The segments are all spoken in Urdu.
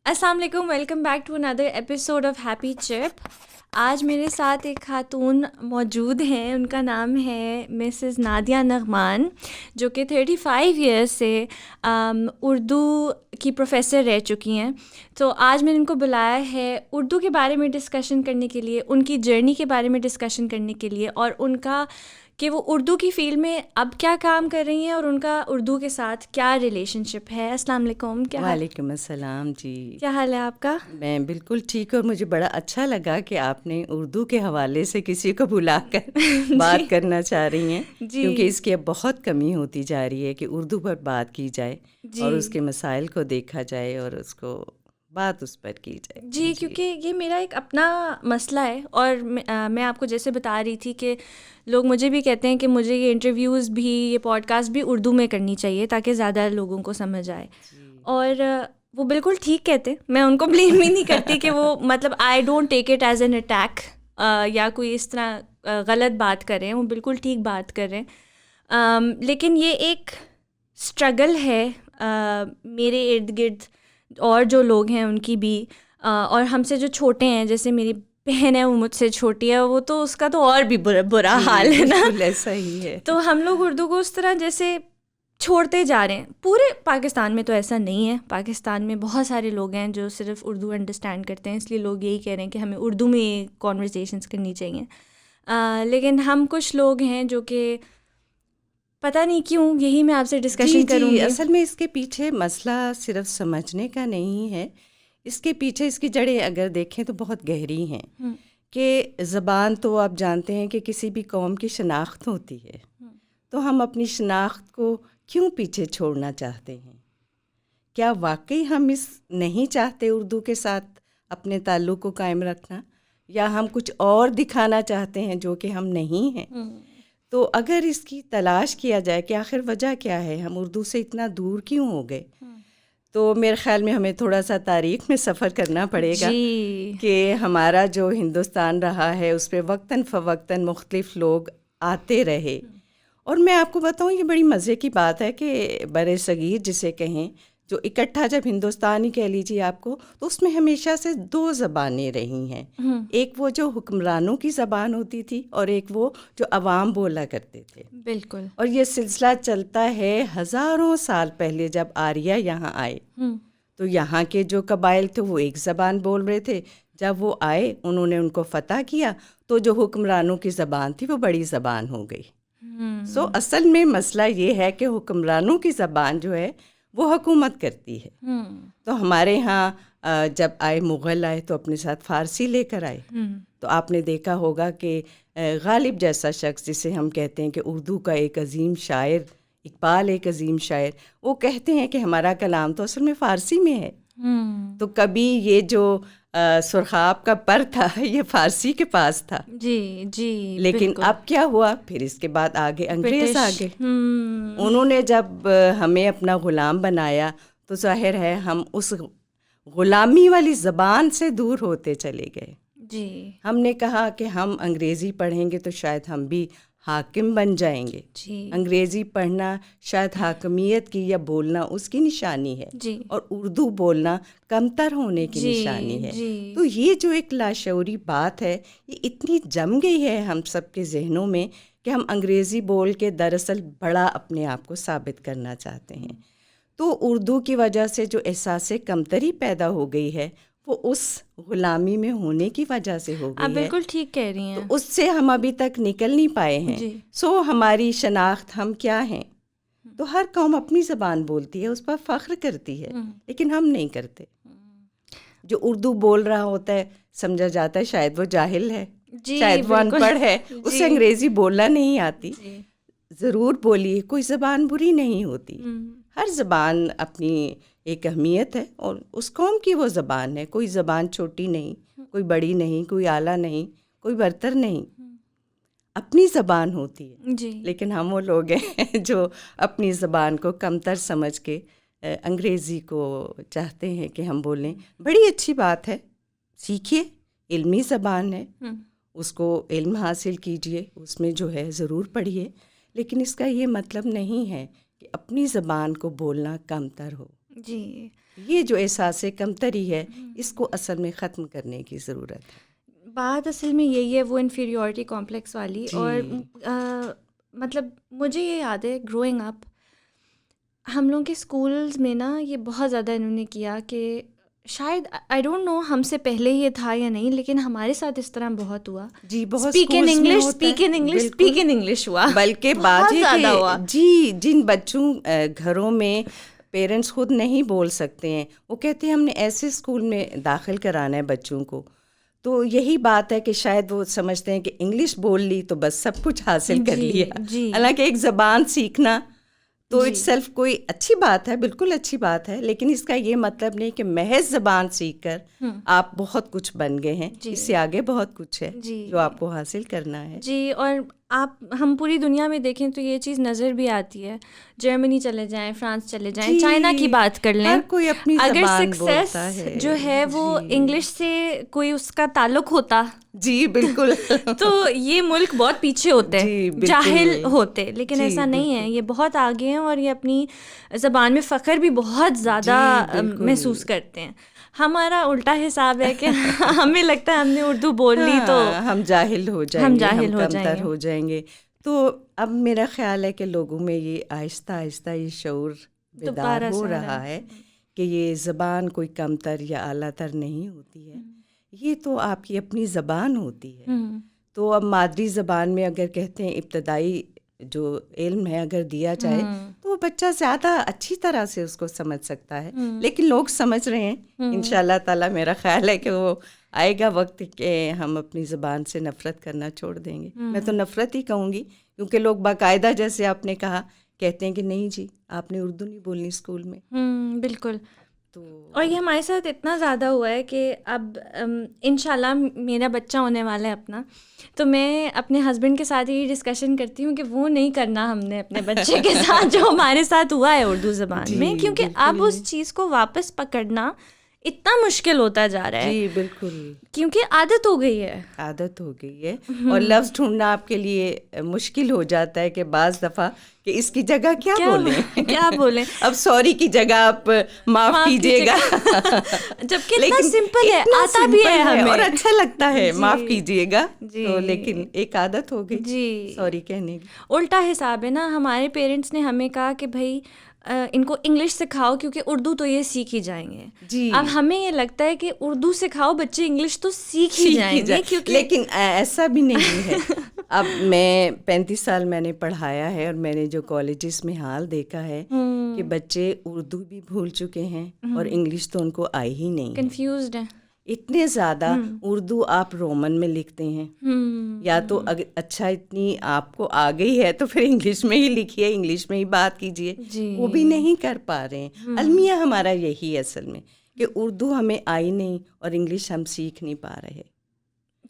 السلام علیکم، welcome back to another episode of happy chap. آج میرے ساتھ ایک خاتون موجود ہیں. ان کا نام ہے مسز نادیہ نعمان، جو کہ 35 ایئرس سے اردو کی پروفیسر رہ چکی ہیں. تو آج میں نے ان کو بلایا ہے اردو کے بارے میں ڈسکشن کرنے کے لیے، ان کی جرنی کے بارے میں ڈسکشن کرنے کے لیے، اور ان کا کہ وہ اردو کی فیلڈ میں اب کیا کام کر رہی ہیں اور ان کا اردو کے ساتھ کیا ریلیشن شپ ہے. السلام علیکم. وعلیکم السلام جی. کیا حال ہے آپ کا؟ میں بالکل ٹھیک، اور مجھے بڑا اچھا لگا کہ آپ نے اردو کے حوالے سے کسی کو بلا کر بات کرنا چاہ رہی ہیں، کیونکہ اس کی اب بہت کمی ہوتی جا رہی ہے کہ اردو پر بات کی جائے اور اس کے مسائل کو دیکھا جائے اور اس کو بات اس پر کی جائے. جی، کیونکہ یہ میرا ایک اپنا مسئلہ ہے، اور میں آپ کو جیسے بتا رہی تھی کہ لوگ مجھے بھی کہتے ہیں کہ مجھے یہ انٹرویوز بھی، یہ پوڈ کاسٹ بھی اردو میں کرنی چاہیے تاکہ زیادہ لوگوں کو سمجھ آئے. اور وہ بالکل ٹھیک کہتے، میں ان کو بلیم ہی نہیں کرتی کہ وہ مطلب I don't take it as an attack یا کوئی اس طرح غلط بات کر رہے ہیں. وہ بالکل ٹھیک بات کر رہے ہیں، لیکن یہ ایک اسٹرگل ہے میرے ارد گرد اور جو لوگ ہیں ان کی بھی، اور ہم سے جو چھوٹے ہیں، جیسے میری بہن ہے وہ مجھ سے چھوٹی ہے، وہ تو اس کا تو اور بھی برا حال ہے نا. ایسا ہی ہے. تو ہم لوگ اردو کو اس طرح جیسے چھوڑتے جا رہے ہیں. پورے پاکستان میں تو ایسا نہیں ہے. پاکستان میں بہت سارے لوگ ہیں جو صرف اردو انڈرسٹینڈ کرتے ہیں، اس لیے لوگ یہی کہہ رہے ہیں کہ ہمیں اردو میں کانورسیشنس کرنی چاہیے. لیکن ہم کچھ لوگ ہیں جو کہ پتہ نہیں کیوں، یہی میں آپ سے ڈسکشن کروں گی. اصل میں اس کے پیچھے مسئلہ صرف سمجھنے کا نہیں ہے، اس کے پیچھے اس کی جڑیں اگر دیکھیں تو بہت گہری ہیں. کہ زبان تو آپ جانتے ہیں کہ کسی بھی قوم کی شناخت ہوتی ہے، تو ہم اپنی شناخت کو کیوں پیچھے چھوڑنا چاہتے ہیں؟ کیا واقعی ہم نہیں چاہتے اردو کے ساتھ اپنے تعلق کو قائم رکھنا، یا ہم کچھ اور دکھانا چاہتے ہیں جو کہ ہم نہیں ہیں؟ تو اگر اس کی تلاش کیا جائے کہ آخر وجہ کیا ہے، ہم اردو سے اتنا دور کیوں ہو گئے، تو میرے خیال میں ہمیں تھوڑا سا تاریخ میں سفر کرنا پڑے گا. کہ ہمارا جو ہندوستان رہا ہے اس پہ وقتاً فوقتاً مختلف لوگ آتے رہے. اور میں آپ کو بتاؤں، یہ بڑی مزے کی بات ہے کہ بر صغیر جسے کہیں، جو اکٹھا جب ہندوستان ہی کہہ لیجیے آپ کو، تو اس میں ہمیشہ سے دو زبانیں رہی ہیں. ایک وہ جو حکمرانوں کی زبان ہوتی تھی، اور ایک وہ جو عوام بولا کرتے تھے. بالکل. اور یہ سلسلہ چلتا ہے ہزاروں سال پہلے. جب آریہ یہاں آئے تو یہاں کے جو قبائل تھے وہ ایک زبان بول رہے تھے. جب وہ آئے، انہوں نے ان کو فتح کیا، تو جو حکمرانوں کی زبان تھی وہ بڑی زبان ہو گئی. اصل میں مسئلہ یہ ہے کہ حکمرانوں کی زبان جو ہے وہ حکومت کرتی ہے. تو ہمارے ہاں جب آئے مغل آئے تو اپنے ساتھ فارسی لے کر آئے. تو آپ نے دیکھا ہوگا کہ غالب جیسا شخص، جسے ہم کہتے ہیں کہ اردو کا ایک عظیم شاعر، اقبال ایک عظیم شاعر، وہ کہتے ہیں کہ ہمارا کلام تو اصل میں فارسی میں ہے. تو کبھی یہ جو سرخاب کا پر تھا یہ فارسی کے پاس تھا. جی لیکن اب کیا ہوا، پھر اس کے بعد آگے انگریز آگے. انہوں نے جب ہمیں اپنا غلام بنایا تو ظاہر ہے ہم اس غلامی والی زبان سے دور ہوتے چلے گئے. ہم نے کہا کہ ہم انگریزی پڑھیں گے تو شاید ہم بھی حاکم بن جائیں گے. انگریزی پڑھنا شاید حاکمیت کی یا بولنا اس کی نشانی ہے، اور اردو بولنا کمتر ہونے کی نشانی ہے. تو یہ جو ایک لاشعوری بات ہے، یہ اتنی جم گئی ہے ہم سب کے ذہنوں میں کہ ہم انگریزی بول کے دراصل بڑا اپنے آپ کو ثابت کرنا چاہتے ہیں. تو اردو کی وجہ سے جو احساس کمتری پیدا ہو گئی ہے، وہ اس غلامی میں ہونے کی وجہ سے ہو گئی ہے. آپ بالکل ٹھیک کہہ رہی ہیں. تو اس سے ہم ابھی تک نکل نہیں پائے ہیں. ہماری شناخت ہم کیا ہیں؟ تو ہر قوم اپنی زبان بولتی ہے، اس پر فخر کرتی ہے، لیکن ہم نہیں کرتے. جو اردو بول رہا ہوتا ہے سمجھا جاتا ہے شاید وہ جاہل ہے، شاید وہ ان پڑھ ہے، اسے انگریزی بولنا نہیں آتی. ضرور بولیے، کوئی زبان بری نہیں ہوتی. ہر زبان اپنی ایک اہمیت ہے، اور اس قوم کی وہ زبان ہے. کوئی زبان چھوٹی نہیں، کوئی بڑی نہیں، کوئی اعلیٰ نہیں، کوئی برتر نہیں. اپنی زبان ہوتی ہے. لیکن ہم وہ لوگ ہیں جو اپنی زبان کو کمتر سمجھ کے انگریزی کو چاہتے ہیں کہ ہم بولیں. بڑی اچھی بات ہے، سیکھیے، علمی زبان ہے، اس کو علم حاصل کیجیے، اس میں جو ہے ضرور پڑھیے. لیکن اس کا یہ مطلب نہیں ہے کہ اپنی زبان کو بولنا کمتر ہو. جی. یہ جو احساس کمتری ہے اس کو اصل میں ختم کرنے کی ضرورت ہے. بات اصل میں یہی ہے وہ انفیریورٹی کمپلیکس والی. اور مطلب مجھے یہ یاد ہے گروئنگ اپ ہم لوگوں کے اسکولز میں نا یہ بہت زیادہ انہوں نے کیا کہ شاید آئی ڈونٹ نو ہم سے پہلے یہ تھا یا نہیں لیکن ہمارے ساتھ اس طرح بہت ہوا. جی بہت speak in English speak in English speak in English ہوا. بلکہ بات یہ کہ جی جن بچوں گھروں میں پیرنٹس خود نہیں بول سکتے ہیں وہ کہتے ہیں ہم نے ایسے اسکول میں داخل کرانا ہے بچوں کو. تو یہی بات ہے کہ شاید وہ سمجھتے ہیں کہ انگلش بول لی تو بس سب کچھ حاصل کر لیا. حالانکہ ایک زبان سیکھنا تو اٹ سیلف کوئی اچھی بات ہے, بالکل اچھی بات ہے, لیکن اس کا یہ مطلب نہیں کہ محض زبان سیکھ کر آپ بہت کچھ بن گئے ہیں. اس سے آگے بہت کچھ ہے جو آپ کو حاصل کرنا ہے. جی. اور ہم پوری دنیا میں دیکھیں تو یہ چیز نظر بھی آتی ہے. جرمنی چلے جائیں, فرانس چلے جائیں, چائنا کی بات کر لیں, ہر کوئی اپنی اگر زبان سکسیس جو ہے وہ انگلش سے کوئی اس کا تعلق ہوتا جی بالکل تو یہ ملک بہت پیچھے ہوتے, جاہل ہوتے, لیکن ایسا نہیں ہے. یہ بہت آگے ہیں اور یہ اپنی زبان میں فخر بھی بہت زیادہ محسوس کرتے ہیں. ہمارا الٹا حساب ہے کہ ہمیں لگتا ہے ہم نے اردو بول لی تو ہم جاہل ہو جائیں گے, ہم کمتر ہو جائیں گے. تو اب میرا خیال ہے کہ لوگوں میں یہ آہستہ آہستہ یہ شعور بیدار ہو رہا ہے کہ یہ زبان کوئی کمتر یا اعلیٰ تر نہیں ہوتی ہے, یہ تو آپ کی اپنی زبان ہوتی ہے. تو اب مادری زبان میں اگر کہتے ہیں ابتدائی جو علم ہے اگر دیا جائے تو وہ بچہ زیادہ اچھی طرح سے اس کو سمجھ سکتا ہے. لیکن لوگ سمجھ رہے ہیں انشاءاللہ تعالیٰ. میرا خیال ہے کہ وہ آئے گا وقت کہ ہم اپنی زبان سے نفرت کرنا چھوڑ دیں گے. میں تو نفرت ہی کہوں گی کیونکہ لوگ باقاعدہ جیسے آپ نے کہا کہتے ہیں کہ نہیں جی آپ نے اردو نہیں بولنی اسکول میں. بالکل. اور یہ ہمارے ساتھ اتنا زیادہ ہوا ہے کہ اب انشاءاللہ میرا بچہ ہونے والا ہے اپنا, تو میں اپنے ہسبینڈ کے ساتھ یہ ڈسکشن کرتی ہوں کہ وہ نہیں کرنا ہم نے اپنے بچے کے ساتھ جو ہمارے ساتھ ہوا ہے اردو زبان میں, کیونکہ اب اس چیز کو واپس پکڑنا اتنا مشکل ہوتا جا رہا ہے. جی بالکل, کیونکہ عادت ہو گئی ہے, عادت ہو گئی ہے. اور لفظ ڈھونڈنا آپ کے لیے مشکل ہو جاتا ہے کہ بعض دفعہ کہ اس کی جگہ کیا بولیں. اب سوری کی جگہ آپ معاف کیجیے گا, جبکہ اتنا سمپل ہے, آتا بھی ہے ہمیں اور اچھا لگتا ہے معاف کیجیے گا. تو لیکن ایک عادت ہو گئی جی سوری کہنے کی. الٹا حساب ہے نا. ہمارے پیرنٹس نے ہمیں کہا کہ بھائی ان کو انگلش سکھاؤ کیونکہ اردو تو یہ سیکھ ہی جائیں گے. اب ہمیں یہ لگتا ہے کہ اردو سکھاؤ بچے انگلش تو سیکھ ہی جائیں گے. لیکن ایسا بھی نہیں ہے. اب میں 35 سال میں نے پڑھایا ہے اور میں نے جو کالجز میں حال دیکھا ہے کہ بچے اردو بھی بھول چکے ہیں اور انگلش تو ان کو آئی ہی نہیں, کنفیوزڈ ہیں اتنے زیادہ. اردو آپ رومن میں لکھتے ہیں یا تو اچھا اتنی آپ کو آ گئی ہے تو پھر انگلش میں ہی لکھیے, انگلش میں ہی بات کیجیے. وہ بھی نہیں کر پا رہے ہیں. المیہ ہمارا یہی ہے اصل میں کہ اردو ہمیں آئی نہیں اور انگلش ہم سیکھ نہیں پا رہے.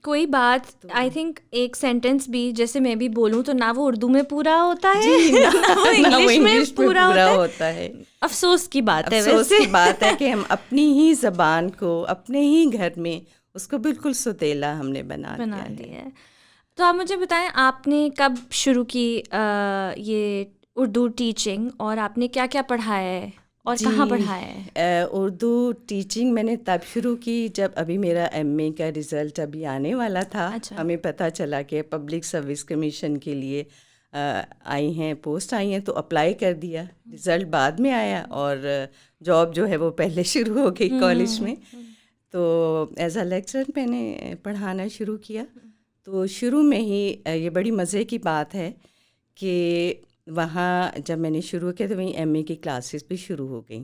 کوئی بات آئی تھنک ایک سینٹینس بھی جیسے میں بھی بولوں تو نہ وہ اردو میں پورا ہوتا ہے نہ وہ انگلش میں پورا ہوتا ہے. افسوس کی بات ہے, افسوس کی بات ہے کہ ہم اپنی ہی زبان کو اپنے ہی گھر میں اس کو بالکل سوتیلا ہم نے بنا دیا ہے. تو آپ مجھے بتائیں آپ نے کب شروع کی یہ اردو ٹیچنگ اور آپ نے کیا کیا پڑھایا ہے اور کہاں پڑھایا ہے؟ اردو ٹیچنگ میں نے تب شروع کی جب ابھی میرا MA کا رزلٹ ابھی آنے والا تھا. ہمیں پتہ چلا کہ پبلک سروس کمیشن کے لیے آئی ہیں, پوسٹ آئی ہیں, تو اپلائی کر دیا. رزلٹ بعد میں آیا اور جاب جو ہے وہ پہلے شروع ہو گئی کالج میں. تو ایز اے لیکچرر میں نے پڑھانا شروع کیا. تو شروع میں ہی یہ بڑی مزے کی بات ہے کہ وہاں جب میں نے شروع کیا تو وہیں MA کی کلاسز بھی شروع ہو گئیں.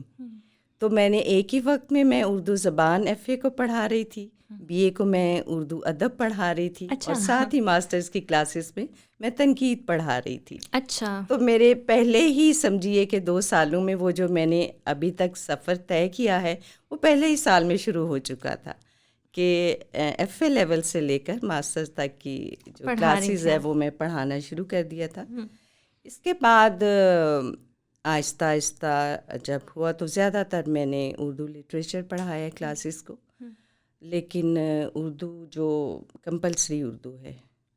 تو میں نے ایک ہی وقت میں اردو زبان FA کو پڑھا رہی تھی, BA کو میں اردو ادب پڑھا رہی تھی, اور ساتھ ہی ماسٹرز کی کلاسز میں تنقید پڑھا رہی تھی. اچھا. تو میرے پہلے ہی سمجھیے کہ 2 سالوں میں وہ جو میں نے ابھی تک سفر طے کیا ہے وہ پہلے ہی سال میں شروع ہو چکا تھا کہ FA لیول سے لے کر ماسٹرز تک کی جو کلاسز ہے وہ میں پڑھانا شروع کر دیا تھا. اس کے بعد آہستہ آہستہ جب ہوا تو زیادہ تر میں نے اردو لٹریچر پڑھایا کلاسز کو, لیکن اردو جو کمپلسری اردو ہے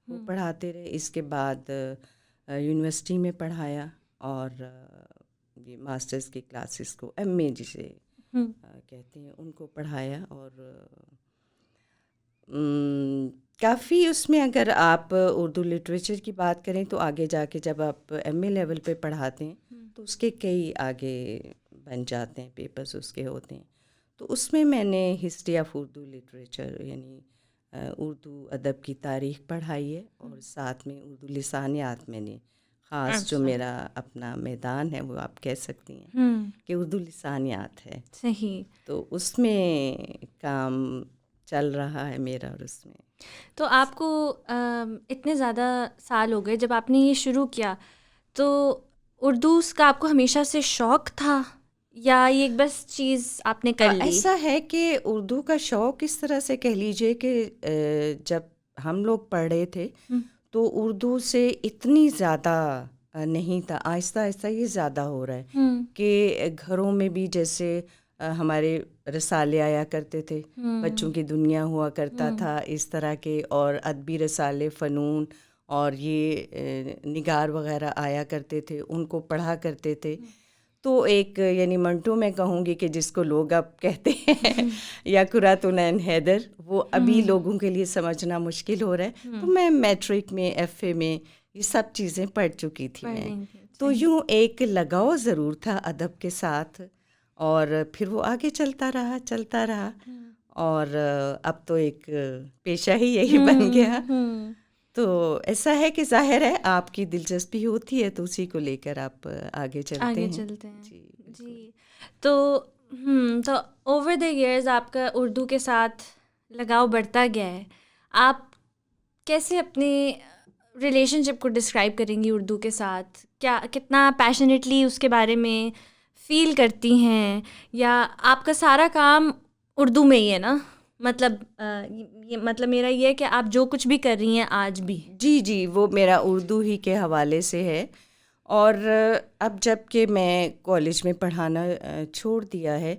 وہ پڑھاتے رہے. اس کے بعد یونیورسٹی میں پڑھایا اور یہ ماسٹرز کی کلاسز کو MA جسے کہتے ہیں ان کو پڑھایا. اور کافی اس میں اگر آپ اردو لٹریچر کی بات کریں تو آگے جا کے جب آپ MA لیول پہ پڑھاتے ہیں تو اس کے کئی آگے بن جاتے ہیں، پیپرز اس کے ہوتے ہیں. تو اس میں میں نے ہسٹری آف اردو لٹریچر یعنی اردو ادب کی تاریخ پڑھائی ہے، اور ساتھ میں اردو لسانیات میں نے خاص جو میرا اپنا میدان ہے وہ آپ کہہ سکتی ہیں کہ اردو لسانیات ہے. صحیح. تو اس میں کام چل رہا ہے میرا. اور اس میں تو آپ کو اتنے زیادہ سال ہو گئے جب آپ نے یہ شروع کیا، تو اردو کا آپ کو ہمیشہ سے شوق تھا یا یہ ایک بس چیز آپ نے کر لی؟ ایسا ہے کہ اردو کا شوق اس طرح سے کہہ لیجئے کہ جب ہم لوگ پڑھ رہے تھے تو اردو سے اتنی زیادہ نہیں تھا. آہستہ آہستہ یہ زیادہ ہو رہا ہے کہ گھروں میں بھی جیسے ہمارے رسالے آیا کرتے تھے، بچوں کی دنیا ہوا کرتا تھا اس طرح کے، اور ادبی رسالے، فنون اور یہ نگار وغیرہ آیا کرتے تھے، ان کو پڑھا کرتے تھے. تو ایک یعنی منٹو میں کہوں گی کہ جس کو لوگ اب کہتے ہیں یا قرۃ حیدر، وہ ابھی لوگوں کے لیے سمجھنا مشکل ہو رہا ہے. تو میں میٹرک میں، FA میں یہ سب چیزیں پڑھ چکی تھی میں. تو یوں ایک لگاؤ ضرور تھا ادب کے ساتھ، اور پھر وہ آگے چلتا رہا اور اب تو ایک پیشہ ہی یہی بن گیا. تو ایسا ہے کہ ظاہر ہے آپ کی دلچسپی ہوتی ہے تو اسی کو لے کر آپ آگے چلتے ہیں. جی. تو اوور دا ایئرز آپ کا اردو کے ساتھ لگاؤ بڑھتا گیا ہے. آپ کیسے اپنے ریلیشن شپ کو ڈسکرائب کریں گی اردو کے ساتھ؟ کتنا پیشنیٹلی اس کے بارے میں فیل کرتی ہیں، یا آپ کا سارا کام اردو میں ہی ہے نا؟ مطلب میرا یہ ہے کہ آپ جو کچھ بھی کر رہی ہیں آج بھی. جی وہ میرا اردو ہی کے حوالے سے ہے. اور اب جب کہ میں کالج میں پڑھانا چھوڑ دیا ہے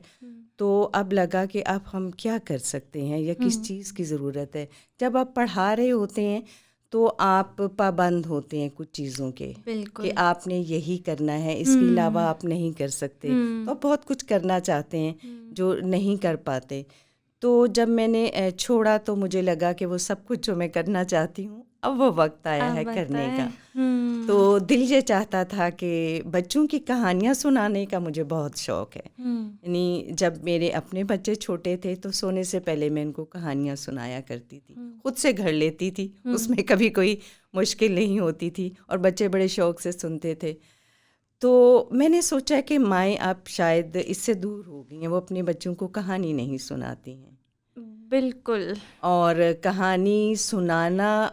تو اب لگا کہ اب ہم کیا کر سکتے ہیں یا کس چیز کی ضرورت ہے. جب آپ پڑھا رہے ہوتے ہیں تو آپ پابند ہوتے ہیں کچھ چیزوں کے کہ آپ نے یہی کرنا ہے، اس کے علاوہ آپ نہیں کر سکتے. تو آپ بہت کچھ کرنا چاہتے ہیں جو نہیں کر پاتے. تو جب میں نے چھوڑا تو مجھے لگا کہ وہ سب کچھ جو میں کرنا چاہتی ہوں اب وہ وقت آیا ہے کرنے کا. تو دل یہ چاہتا تھا کہ بچوں کی کہانیاں سنانے کا مجھے بہت شوق ہے. یعنی جب میرے اپنے بچے چھوٹے تھے تو سونے سے پہلے میں ان کو کہانیاں سنایا کرتی تھی، خود سے گھڑ لیتی تھی، اس میں کبھی کوئی مشکل نہیں ہوتی تھی، اور بچے بڑے شوق سے سنتے تھے. تو میں نے سوچا کہ مائیں آپ شاید اس سے دور ہو گئی ہیں، وہ اپنے بچوں کو کہانی نہیں سناتی ہیں. بالکل. اور کہانی سنانا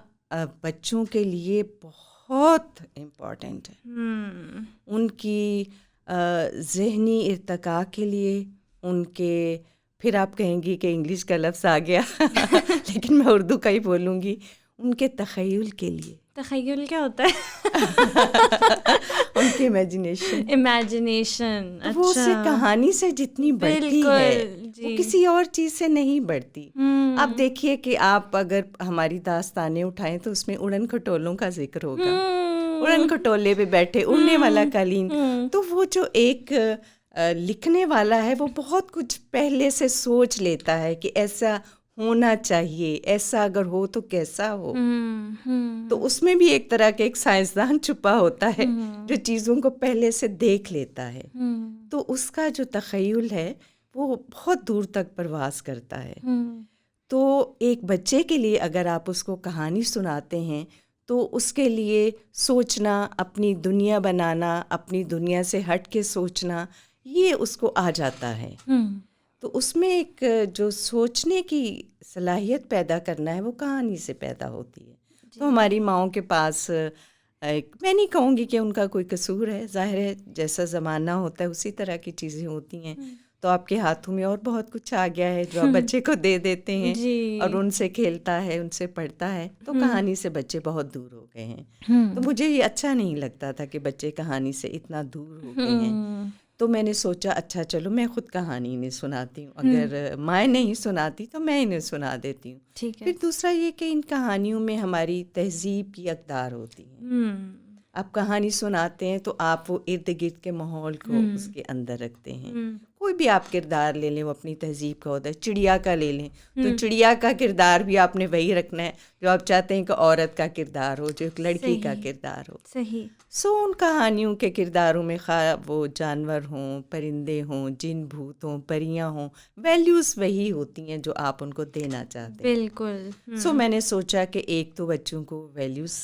بچوں کے لیے بہت امپورٹنٹ ہے، ان کی ذہنی ارتقاء کے لیے، ان کے، پھر آپ کہیں گی کہ انگلش کا لفظ آ گیا لیکن میں اردو کا ہی بولوں گی، ان کے تخیل کے لیے. تخیل کیا ہوتا ہے؟ ان کی امیجنیشن. وہ اس سے کہانی سے جتنی بڑھتی ہے وہ کسی اور چیز سے نہیں بڑھتی. آپ دیکھیے کہ آپ اگر ہماری داستانیں اٹھائیں تو اس میں اڑن کھٹولوں کا ذکر ہوگا، اڑن کھٹولے پہ بیٹھے، اڑنے والا قالین. تو وہ جو ایک لکھنے والا ہے وہ بہت کچھ پہلے سے سوچ لیتا ہے کہ ایسا ہونا چاہیے، ایسا اگر ہو تو کیسا ہو. تو اس میں بھی ایک طرح کا ایک سائنسدان چھپا ہوتا ہے جو چیزوں کو پہلے سے دیکھ لیتا ہے. تو اس کا جو تخیل ہے وہ بہت دور تک پرواز کرتا ہے. تو ایک بچے کے لیے اگر آپ اس کو کہانی سناتے ہیں تو اس کے لیے سوچنا، اپنی دنیا بنانا، اپنی دنیا سے ہٹ کے سوچنا، یہ اس کو آ جاتا ہے. تو اس میں ایک جو سوچنے کی صلاحیت پیدا کرنا ہے وہ کہانی سے پیدا ہوتی ہے. تو ہماری ماؤں کے پاس میں نہیں کہوں گی کہ ان کا کوئی قصور ہے، ظاہر ہے جیسا زمانہ ہوتا ہے اسی طرح کی چیزیں ہوتی ہیں. تو آپ کے ہاتھوں میں اور بہت کچھ آ گیا ہے جو آپ بچے کو دے دیتے ہیں اور ان سے کھیلتا ہے، ان سے پڑھتا ہے. تو کہانی سے بچے بہت دور ہو گئے ہیں. تو مجھے یہ اچھا نہیں لگتا تھا کہ بچے کہانی سے اتنا دور ہو گئے ہیں. تو میں نے سوچا اچھا چلو میں خود کہانی نہیں سناتی ہوں، اگر مائیں نہیں سناتی تو میں انہیں سنا دیتی ہوں. پھر دوسرا یہ کہ ان کہانیوں میں ہماری تہذیب کی اقدار ہوتی ہیں. آپ کہانی سناتے ہیں تو آپ وہ ارد گرد کے ماحول کو اس کے اندر رکھتے ہیں. کوئی بھی آپ کردار لے لیں وہ اپنی تہذیب کا ہوتا ہے. چڑیا کا لے لیں تو چڑیا کا کردار بھی آپ نے وہی رکھنا ہے جو آپ چاہتے ہیں کہ عورت کا کردار ہو, جو ایک لڑکی کا کردار ہو. صحیح. ان کہانیوں کے کرداروں میں خواہ وہ جانور ہوں, پرندے ہوں, جن بھوت ہوں, پریاں ہوں, ویلیوز وہی ہوتی ہیں جو آپ ان کو دینا چاہتے ہیں. بالکل. میں نے سوچا کہ ایک تو بچوں کو ویلیوز,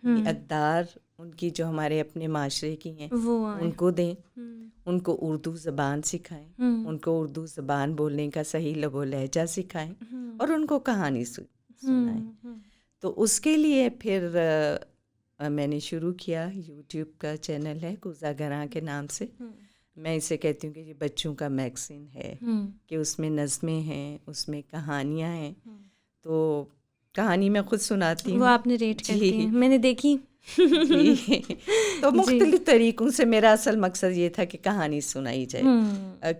اقدار ان کی جو ہمارے اپنے معاشرے کی ہیں ان کو دیں, ان کو اردو زبان سکھائیں, ان کو اردو زبان بولنے کا صحیح لب و لہجہ سکھائیں, اور ان کو کہانی سنائیں. تو اس کے لیے پھر میں نے شروع کیا, یوٹیوب کا چینل ہے کوزہ گراں کے نام سے. میں اسے کہتی ہوں کہ یہ بچوں کا میگزین ہے, کہ اس میں نظمیں ہیں, اس میں کہانیاں ہیں. تو کہانی میں خود سناتی ہوں. وہ آپ نے ریٹ کرتی ہیں, میں نے دیکھی. جی. تو مختلف طریقوں سے میرا اصل مقصد یہ تھا کہ کہانی سنائی جائے.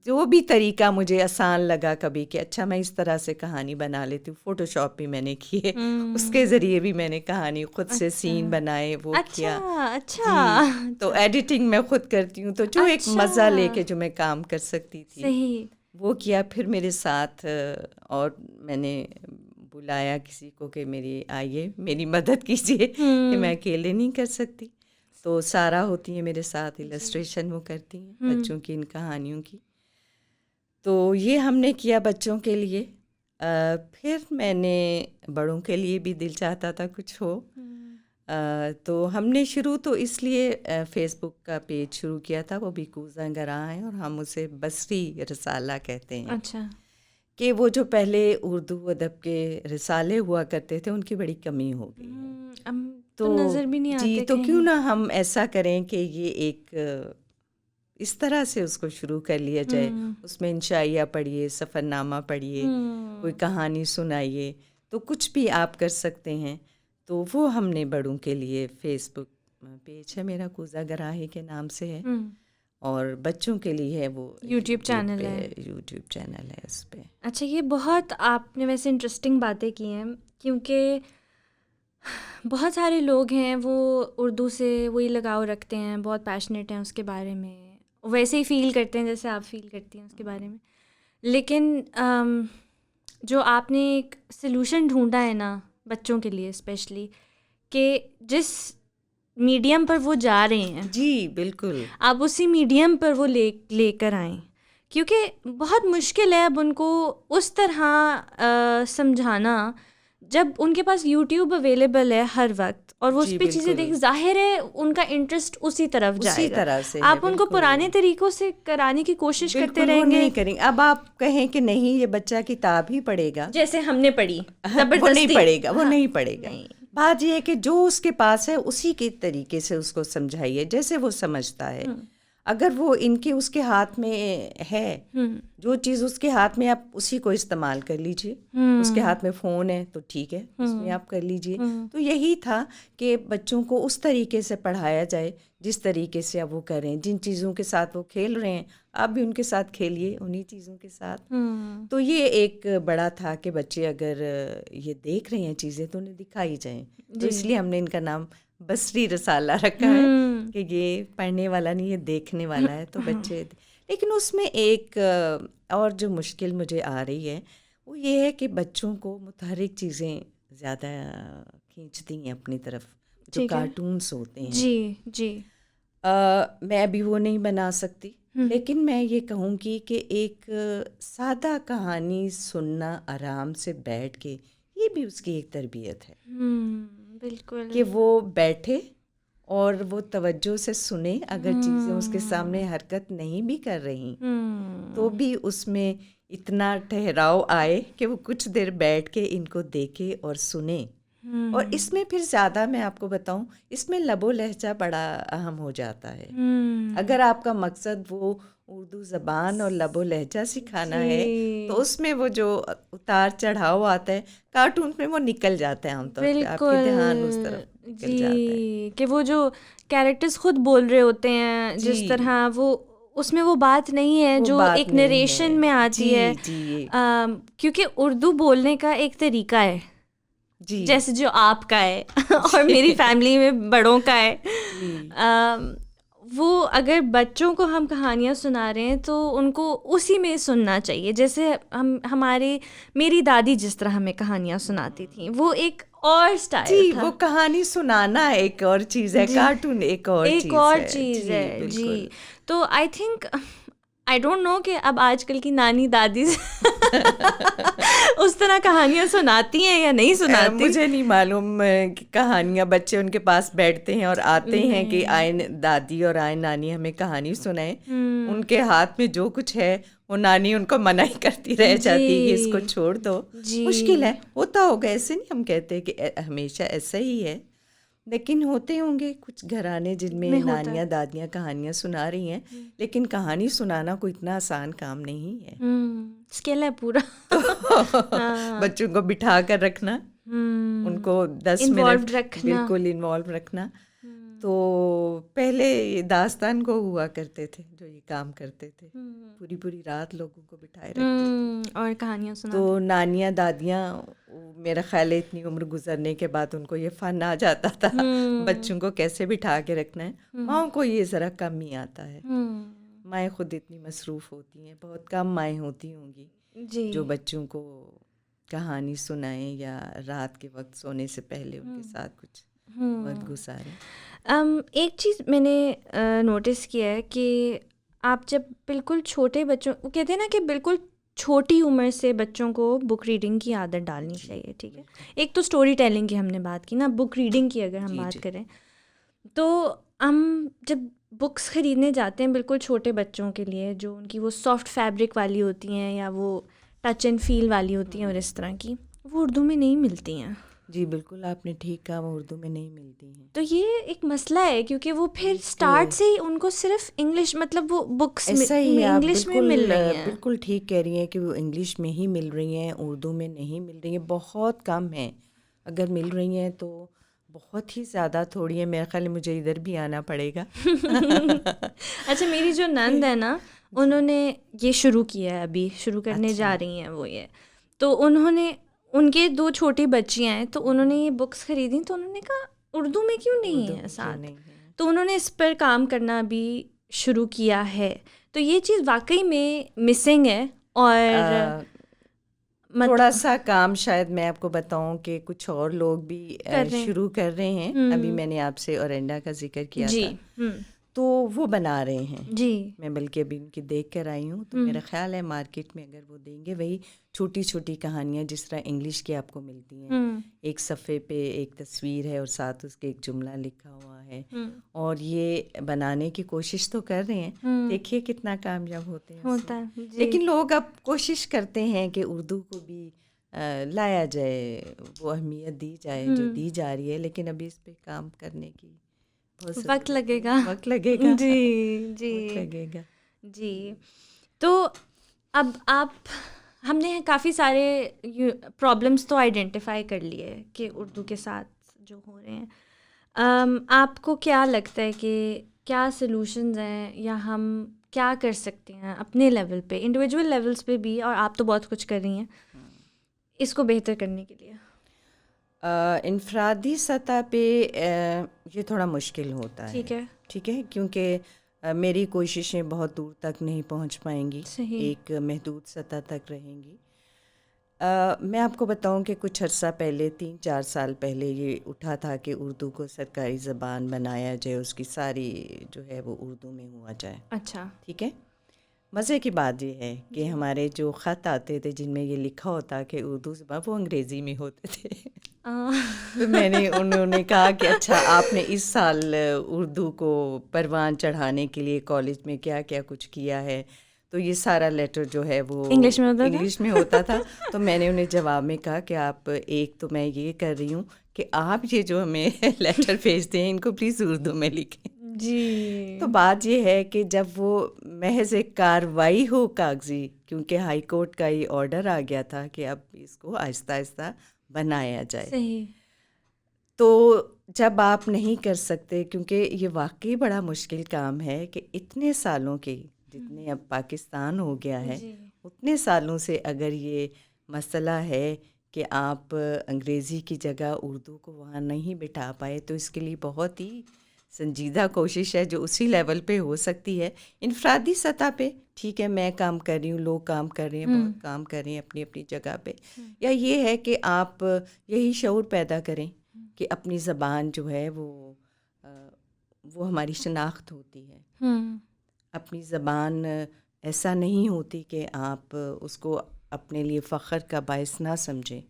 جو بھی طریقہ مجھے آسان لگا کبھی کہ اچھا میں اس طرح سے کہانی بنا لیتی ہوں. فوٹو شاپ بھی میں نے کیے, اس کے ذریعے بھی میں نے کہانی خود سے سین بنائے, وہ کیا. اچھا. تو ایڈیٹنگ میں خود کرتی ہوں, تو جو ایک مزہ لے کے جو میں کام کر سکتی تھی وہ کیا. پھر میرے ساتھ اور میں نے بلایا کسی کو کہ آئیے میری مدد کیجیے کہ میں اکیلے نہیں کر سکتی. تو سارا ہوتی ہیں میرے ساتھ, السٹریشن وہ کرتی ہیں بچوں کی ان کہانیوں کی. تو یہ ہم نے کیا بچوں کے لیے. پھر میں نے بڑوں کے لیے بھی دل چاہتا تھا کچھ ہو. تو ہم نے شروع تو اس لیے فیس بک کا پیج شروع کیا تھا, وہ بھی کوزہ گراں ہے, اور ہم اسے بصری رسالہ کہتے ہیں. اچھا. کہ وہ جو پہلے اردو ادب کے رسالے ہوا کرتے تھے ان کی بڑی کمی ہو گئی ہے. تو نظر بھی نہیں آتے. جی, تو کیوں نہ ہم ایسا کریں کہ یہ ایک اس طرح سے اس کو شروع کر لیا جائے. اس میں انشائیہ پڑھیے, سفر نامہ پڑھیے, کوئی کہانی سنائیے, تو کچھ بھی آپ کر سکتے ہیں. تو وہ ہم نے بڑوں کے لیے فیس بک پیج ہے میرا, کوزہ گراں کے نام سے ہے, اور بچوں کے لیے ہے وہ یوٹیوب چینل ہے. یوٹیوب چینل ہے اس پہ. اچھا, یہ بہت آپ نے ویسے انٹرسٹنگ باتیں کی ہیں, کیونکہ بہت سارے لوگ ہیں وہ اردو سے وہی لگاؤ رکھتے ہیں, بہت پیشنیٹ ہیں اس کے بارے میں, ویسے ہی فیل کرتے ہیں جیسے آپ فیل کرتی ہیں اس کے بارے میں. لیکن جو آپ نے ایک سلوشن ڈھونڈا ہے نا بچوں کے لیے اسپیشلی, کہ جس میڈیم پر وہ جا رہے ہیں, جی بالکل, آپ اسی میڈیم پر وہ لے کر آئیں, کیونکہ بہت مشکل ہے اب ان کو اس طرح سمجھانا جب ان کے پاس یوٹیوب اویلیبل ہے ہر وقت, اور وہ اس پہ چیزیں دیکھ, ظاہر ہے ان کا انٹرسٹ اسی طرف جائے گا. آپ ان کو پرانے طریقوں سے کرانے کی کوشش کرتے رہیں گے, نہیں کریں. اب آپ کہیں کہ نہیں یہ بچہ کتاب ہی پڑھے گا جیسے ہم نے پڑھی, وہ نہیں پڑھے گا, وہ نہیں پڑھے گا. بات یہ ہے کہ جو اس کے پاس ہے اسی کے طریقے سے اس کو سمجھائیے جیسے وہ سمجھتا ہے. اگر وہ اس کے ہاتھ میں ہے, جو چیز اس کے ہاتھ میں, آپ اسی کو استعمال کر لیجئے. اس کے ہاتھ میں فون ہے تو ٹھیک ہے, اس میں آپ کر لیجئے. تو یہی تھا کہ بچوں کو اس طریقے سے پڑھایا جائے جس طریقے سے اب وہ کریں. جن چیزوں کے ساتھ وہ کھیل رہے ہیں آپ بھی ان کے ساتھ کھیلیے, انہی چیزوں کے ساتھ. تو یہ ایک بڑا تھا کہ بچے اگر یہ دیکھ رہے ہیں چیزیں تو انہیں دکھائی جائیں. تو اس لیے ہم نے ان کا نام بصری رسالہ رکھا ہے کہ یہ پڑھنے والا نہیں, یہ دیکھنے والا ہے. تو بچے, لیکن اس میں ایک اور جو مشکل مجھے آ رہی ہے وہ یہ ہے کہ بچوں کو متحرک چیزیں زیادہ کھینچتی ہیں اپنی طرف, جو کارٹونس ہوتے ہیں. جی جی. میں ابھی وہ نہیں بنا سکتی, لیکن میں یہ کہوں گی کہ ایک سادہ کہانی سننا آرام سے بیٹھ کے, یہ بھی اس کی ایک تربیت ہے. بالکل, کہ وہ بیٹھے اور وہ توجہ سے سنے. اگر چیزیں اس کے سامنے حرکت نہیں بھی کر رہی تو بھی اس میں اتنا ٹھہراؤ آئے کہ وہ کچھ دیر بیٹھ کے ان کو دیکھے اور سنے. اور اس میں پھر زیادہ میں آپ کو بتاؤں, اس میں لب و لہجہ بڑا اہم ہو جاتا ہے. اگر آپ کا مقصد وہ اردو زبان اور لب و لہجہ سکھانا ہے تو اس میں وہ جو اتار چڑھاؤ آتا ہے کارٹون میں وہ نکل جاتا ہے عام طور پہ, آپ کے دھیان اس طرف نکل جاتا ہے. کہ وہ جو کیریکٹرز خود بول رہے ہوتے ہیں جس طرح, وہ اس میں وہ بات نہیں ہے جو ایک نریشن میں آتی ہے. کیونکہ اردو بولنے کا ایک طریقہ ہے, جی جیسے جو آپ کا ہے اور میری فیملی میں بڑوں کا ہے. وہ اگر بچوں کو ہم کہانیاں سنا رہے ہیں تو ان کو اسی میں سننا چاہیے. جیسے میری دادی جس طرح ہمیں کہانیاں سناتی تھیں وہ ایک اور اسٹائل تھا. وہ کہانی سنانا ایک اور چیز ہے, کارٹون ایک اور چیز ہے. جی تو I think I don't know کہ اب آج کل کی نانی دادی اس طرح کہانیاں سناتی ہیں یا نہیں سناتی. مجھے نہیں معلوم کہ کہانیاں بچے ان کے پاس بیٹھتے ہیں اور آتے ہیں کہ آئے دادی اور آئے نانی ہمیں کہانی سنائیں. ان کے ہاتھ میں جو کچھ ہے وہ نانی ان کو منع ہی کرتی رہ جاتی کہ اس کو چھوڑ دو. مشکل ہے, ہوتا ہوگا, ایسے نہیں ہم کہتے کہ ہمیشہ ایسا ہی ہے, لیکن ہوتے ہوں گے کچھ گھرانے جن میں نانیاں دادیاں کہانیاں سنا رہی ہیں, لیکن کہانی سنانا کوئی اتنا آسان کام نہیں ہے. اسکل ہے پورا. بچوں کو بٹھا کر رکھنا, ان کو 10 منٹ بالکل انوالو رکھنا. تو پہلے داستان کو ہوا کرتے تھے جو یہ کام کرتے تھے, پوری رات لوگوں کو بٹھائے رکھتے تھے اور کہانیاں سنا. تو نانیاں دادیاں میرا خیال ہے اتنی عمر گزرنے کے بعد ان کو یہ فن آ جاتا تھا بچوں کو کیسے بٹھا کے رکھنا ہے. ماؤں کو یہ ذرا کم ہی آتا ہے, مائیں خود اتنی مصروف ہوتی ہیں, بہت کم مائیں ہوتی ہوں گی جو بچوں کو کہانی سنائیں یا رات کے وقت سونے سے پہلے ان کے ساتھ کچھ وقت گزاریں. ایک چیز میں نے نوٹس کیا ہے کہ آپ جب بالکل چھوٹے بچوں, کہتے ہیں نا کہ بالکل چھوٹی عمر سے بچوں کو بک ریڈنگ کی عادت ڈالنی چاہیے. ٹھیک ہے, ایک تو اسٹوری ٹیلنگ کی ہم نے بات کی نا, بک ریڈنگ کی اگر ہم بات کریں تو ہم جب بکس خریدنے جاتے ہیں بالکل چھوٹے بچوں کے لیے جو ان کی وہ سافٹ فیبرک والی ہوتی ہیں یا وہ ٹچ اینڈ فیل والی ہوتی ہیں اور اس طرح کی, وہ اردو میں نہیں ملتی ہیں. جی بالکل آپ نے ٹھیک کہا, وہ اردو میں نہیں ملتی ہیں. تو یہ ایک مسئلہ ہے کیونکہ وہ پھر اسٹارٹ سے ہی ان کو صرف انگلش, مطلب وہ بکس انگلش میں مل رہی ہیں. بالکل ٹھیک کہہ رہی ہیں کہ وہ انگلش میں ہی مل رہی ہیں, اردو میں نہیں مل رہی ہیں, بہت کم ہیں. اگر مل رہی ہیں تو بہت ہی زیادہ تھوڑی ہیں. میرا خیال ہے مجھے ادھر بھی آنا پڑے گا. اچھا, میری جو نند ہے نا, انہوں نے یہ شروع کیا ہے, ابھی شروع کرنے جا رہی ہیں وہ یہ. تو انہوں نے, ان کے 2 چھوٹی بچیاں ہیں, تو انہوں نے یہ بکس خریدی تو انہوں نے کہا اردو میں کیوں نہیں ہے ساتھ, تو انہوں نے اس پر کام کرنا بھی شروع کیا ہے. تو یہ چیز واقعی میں مسنگ ہے. اور تھوڑا سا کام شاید میں آپ کو بتاؤں کہ کچھ اور لوگ بھی شروع کر رہے ہیں. ابھی میں نے آپ سے اورینڈا کا ذکر کیا تھا, تو وہ بنا رہے ہیں. جی میں بلکہ ابھی ان کی دیکھ کر آئی ہوں, تو میرا خیال ہے مارکیٹ میں اگر وہ دیں گے وہی چھوٹی چھوٹی کہانیاں جس طرح انگلش کی آپ کو ملتی ہیں, ایک صفحے پہ ایک تصویر ہے اور ساتھ اس کے ایک جملہ لکھا ہوا ہے, اور یہ بنانے کی کوشش تو کر رہے ہیں. دیکھیے کتنا کامیاب ہوتے ہیں. لیکن لوگ اب کوشش کرتے ہیں کہ اردو کو بھی لایا جائے, وہ اہمیت دی جائے جو دی جا رہی ہے, لیکن ابھی اس پہ کام کرنے کی وقت لگے گا. جی لگے گا. جی تو اب ہم نے کافی سارے پرابلمس تو آئیڈینٹیفائی کر لیے کہ اردو کے ساتھ جو ہو رہے ہیں. آپ کو کیا لگتا ہے کہ کیا سلوشنز ہیں یا ہم کیا کر سکتے ہیں اپنے لیول پہ, انڈیویجول لیولس پہ بھی, اور آپ تو بہت کچھ کر رہی ہیں اس کو بہتر کرنے کے لیے؟ انفرادی سطح پہ یہ تھوڑا مشکل ہوتا ہے. ٹھیک ہے, کیونکہ میری کوششیں بہت دور تک نہیں پہنچ پائیں گی, ایک محدود سطح تک رہیں گی. میں آپ کو بتاؤں کہ کچھ عرصہ پہلے 3-4 سال پہلے یہ اٹھا تھا کہ اردو کو سرکاری زبان بنایا جائے, اس کی ساری جو ہے وہ اردو میں ہوا جائے. اچھا ٹھیک ہے. مزے کی بات یہ ہے کہ ہمارے جو خط آتے تھے جن میں یہ لکھا ہوتا کہ اردو زبان, وہ انگریزی میں ہوتے تھے. تو انہوں نے کہا کہ اچھا آپ نے اس سال اردو کو پروان چڑھانے کے لیے کالج میں کیا کیا کچھ کیا ہے. تو یہ سارا لیٹر جو ہے وہ انگلش میں ہوتا تھا. تو میں نے انہیں جواب میں کہا کہ آپ, ایک تو میں یہ کر رہی ہوں کہ آپ یہ جو ہمیں لیٹر بھیجتے ہیں ان کو پلیز اردو میں لکھیں. جی تو بات یہ ہے کہ جب وہ محض ایک کارروائی ہو کاغذی, کیونکہ ہائی کورٹ کا یہ آرڈر آ گیا تھا کہ اب اس کو آہستہ آہستہ بنایا جائے. صحیح. تو جب آپ نہیں کر سکتے, کیونکہ یہ واقعی بڑا مشکل کام ہے کہ اتنے سالوں کے, جتنے اب پاکستان ہو گیا ہے اتنے سالوں سے اگر یہ مسئلہ ہے کہ آپ انگریزی کی جگہ اردو کو وہاں نہیں بٹھا پائے، تو اس کے لیے بہت ہی سنجیدہ کوشش ہے جو اسی لیول پہ ہو سکتی ہے. انفرادی سطح پہ ٹھیک ہے، میں کام کر رہی ہوں، لوگ کام کر رہے ہیں، بہت کام کر رہے ہیں اپنی اپنی جگہ پہ. یا یہ ہے کہ آپ یہی شعور پیدا کریں کہ اپنی زبان جو ہے وہ ہماری شناخت ہوتی ہے. اپنی زبان ایسا نہیں ہوتی کہ آپ اس کو اپنے لیے فخر کا باعث نہ سمجھیں.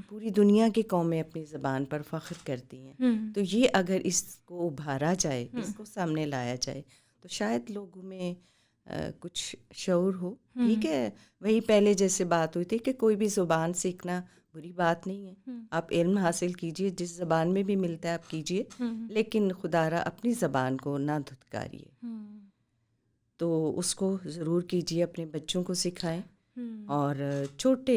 پوری دنیا کی قومیں اپنی زبان پر فخر کرتی ہیں. تو یہ اگر اس کو ابھارا جائے، اس کو سامنے لایا جائے، تو شاید لوگوں میں کچھ شعور ہو. ٹھیک ہے، وہی پہلے جیسے بات ہوئی تھی کہ کوئی بھی زبان سیکھنا بری بات نہیں ہے. آپ علم حاصل کیجئے، جس زبان میں بھی ملتا ہے آپ کیجئے، لیکن خدا را اپنی زبان کو نہ دھتکاریے. تو اس کو ضرور کیجئے، اپنے بچوں کو سکھائیں، اور چھوٹے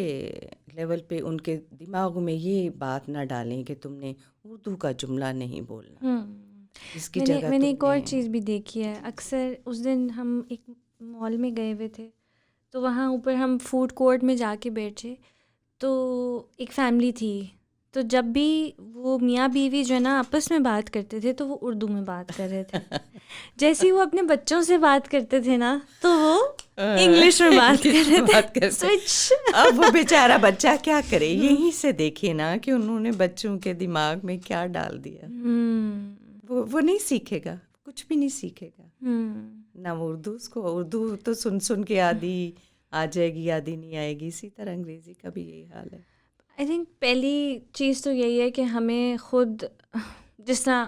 لیول پہ ان کے دماغوں میں یہ بات نہ ڈالیں کہ تم نے اردو کا جملہ نہیں بولنا. اس کی جگہ میں نے ایک اور چیز بھی دیکھی ہے. اکثر اس دن ہم ایک مال میں گئے ہوئے تھے، تو وہاں اوپر ہم فوڈ کورٹ میں جا کے بیٹھے، تو ایک فیملی تھی. تو جب بھی وہ میاں بیوی جو ہے نا آپس میں بات کرتے تھے تو وہ اردو میں بات کر رہے تھے. جیسے ہی وہ اپنے بچوں سے بات کرتے تھے نا تو وہ انگلش میں بات کر رہے تھے. سوئچ. اب وہ بیچارہ بچہ کیا کرے؟ یہیں سے دیکھیے نا کہ انہوں نے بچوں کے دماغ میں کیا ڈال دیا. وہ نہیں سیکھے گا، کچھ بھی نہیں سیکھے گا. نہ وہ اردو تو سن کے عادی آ جائے گی، عادی نہیں آئے گی. اسی طرح انگریزی کا بھی یہی حال ہے. آئی تھنک پہلی چیز تو یہی ہے کہ ہمیں خود جس طرح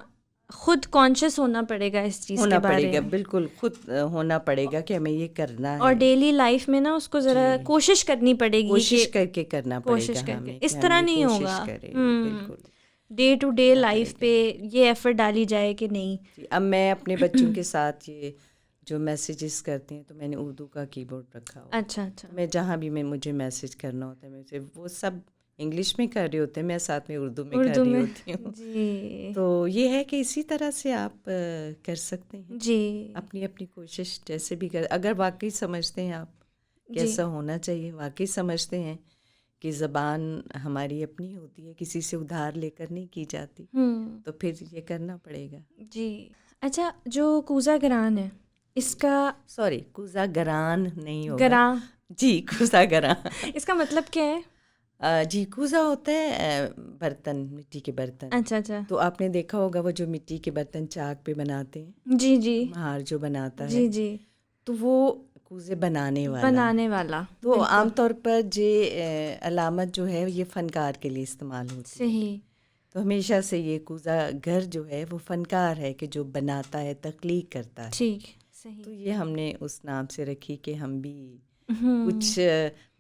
خود کانشیس ہونا پڑے گا اس چیز کے بارے میں. بالکل خود ہونا پڑے گا کہ ہمیں یہ کرنا ہے، اور ڈیلی لائف میں نا اس کو ذرا کوشش کرنی پڑے گی، کوشش کر کے کرنا پڑے گا ہمیں. اس طرح نہیں ہوگا بالکل ڈے ٹو ڈے لائف پہ یہ ایفرٹ ڈالی جائے کہ نہیں. اب میں اپنے بچوں کے ساتھ یہ جو میسیجز کرتے ہیں تو میں نے اردو کا کی بورڈ رکھا ہوا. اچھا. میں جہاں بھی مجھے میسیج کرنا ہوتا ہے، مجھے وہ سب انگلش میں کر رہے ہوتے ہیں، میں ساتھ میں اردو میں کر رہی ہوتی ہوں. جی. تو یہ ہے کہ اسی طرح سے آپ کر سکتے ہیں جی، اپنی کوشش جیسے بھی اگر واقعی سمجھتے ہیں آپ کیسا ہونا چاہیے، واقعی سمجھتے ہیں کہ زبان ہماری اپنی ہوتی ہے، کسی سے ادھار لے کر نہیں کی جاتی، تو پھر یہ کرنا پڑے گا. جی. اچھا، جو کوزہ گران ہے اس کا کوزہ گران نہیں ہوگا. جی، کوزہ گران اس کا مطلب کیا ہے؟ جی، کوزہ ہوتا ہے برتن، مٹی کے برتن. اچھا. تو آپ نے دیکھا ہوگا وہ جو مٹی کے برتن چاک پہ بناتے ہیں. جی. مہار جو بناتا ہے. جی. تو وہ کوزے بنانے والا. تو عام طور پر یہ علامت جو ہے یہ فنکار کے لیے استعمال ہوتی ہے. صحیح. تو ہمیشہ سے یہ کوزہ گر جو ہے وہ فنکار ہے کہ جو بناتا ہے، تخلیق کرتا ہے. ٹھیک. صحیح. تو یہ ہم نے اس نام سے رکھی کہ ہم بھی کچھ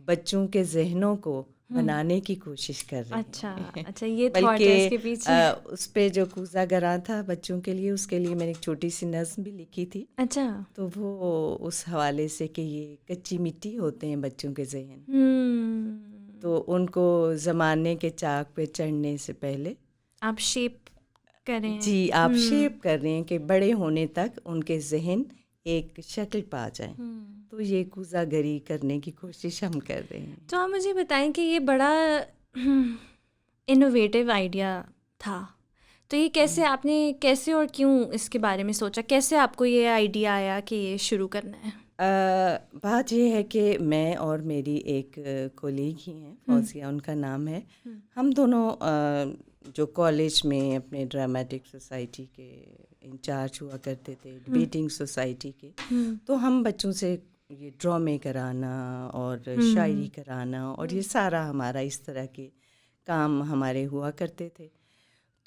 بچوں کے ذہنوں کو بنانے کی کوشش کر رہے ہیں. اچھا یہ تھاٹ ہے اس کے پیچھے. اس پہ جو کوزہ گراں تھا بچوں کے لیے، اس کے لیے میں نے ایک چھوٹی سی نظم بھی لکھی تھی. اچھا. تو وہ اس حوالے سے کہ یہ کچی مٹی ہوتے ہیں بچوں کے ذہن، تو ان کو زمانے کے چاک پہ چڑھنے سے پہلے آپ شیپ کریں. جی، آپ شیپ کر رہے ہیں کہ بڑے ہونے تک ان کے ذہن ایک شکل پا جائیں. تو یہ کوزہ گری کرنے کی کوشش ہم کر رہے ہیں. تو آپ مجھے بتائیں کہ یہ بڑا انوویٹیو آئیڈیا تھا، تو یہ کیسے آپ نے کیسے اور کیوں اس کے بارے میں سوچا؟ کیسے آپ کو یہ آئیڈیا آیا کہ یہ شروع کرنا ہے؟ بات یہ ہے کہ میں اور میری ایک کولیگ ہی ہیں، فوزیہ ان کا نام ہے. ہم دونوں جو کالج میں اپنے ڈرامیٹک سوسائٹی کے انچارج ہوا کرتے تھے، ڈبیٹنگ سوسائٹی کے. تو ہم بچوں سے یہ ڈرامے کرانا اور شاعری کرانا اور یہ سارا ہمارا اس طرح کے کام ہمارے ہوا کرتے تھے.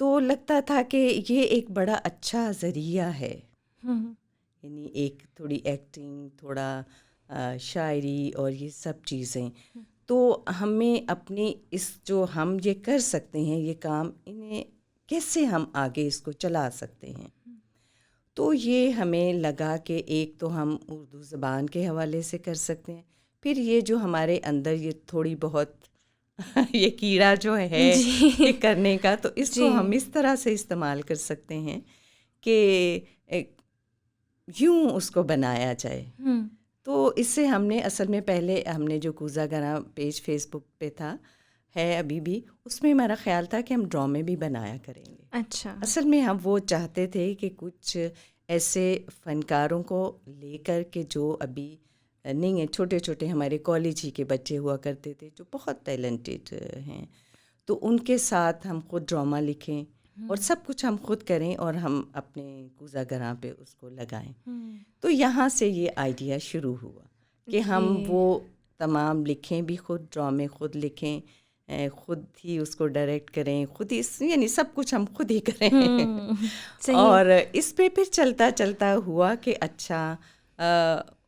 تو لگتا تھا کہ یہ ایک بڑا اچھا ذریعہ ہے، یعنی ایک تھوڑی ایکٹنگ، تھوڑا شاعری اور یہ سب چیزیں. تو ہمیں اپنی اس جو ہم یہ کر سکتے ہیں یہ کام، انہیں کیسے ہم آگے اس کو چلا سکتے ہیں. تو یہ ہمیں لگا کہ ایک تو ہم اردو زبان کے حوالے سے کر سکتے ہیں، پھر یہ جو ہمارے اندر یہ تھوڑی بہت یہ کیڑا جو ہے یہ کرنے کا، تو اس کو ہم اس طرح سے استعمال کر سکتے ہیں کہ یوں اس کو بنایا جائے. تو اس سے ہم نے اصل میں پہلے ہم نے جو کوزہ گراں پیج فیس بک پہ تھا ہے ابھی بھی، اس میں ہمارا خیال تھا کہ ہم ڈرامے بھی بنایا کریں گے. اچھا. اصل میں ہم وہ چاہتے تھے کہ کچھ ایسے فنکاروں کو لے کر کے جو ابھی نہیں ہیں، چھوٹے چھوٹے ہمارے کالج ہی کے بچے ہوا کرتے تھے جو بہت ٹیلنٹڈ ہیں، تو ان کے ساتھ ہم خود ڈرامہ لکھیں اور سب کچھ ہم خود کریں اور ہم اپنے کوزہ گراں پہ اس کو لگائیں. تو یہاں سے یہ آئیڈیا شروع ہوا کہ ہم وہ تمام لکھیں بھی خود، ڈرامے خود لکھیں، خود ہی اس کو ڈائریکٹ کریں، خود ہی یعنی سب کچھ ہم خود ہی کریں. اور اس پہ پھر چلتا چلتا ہوا کہ اچھا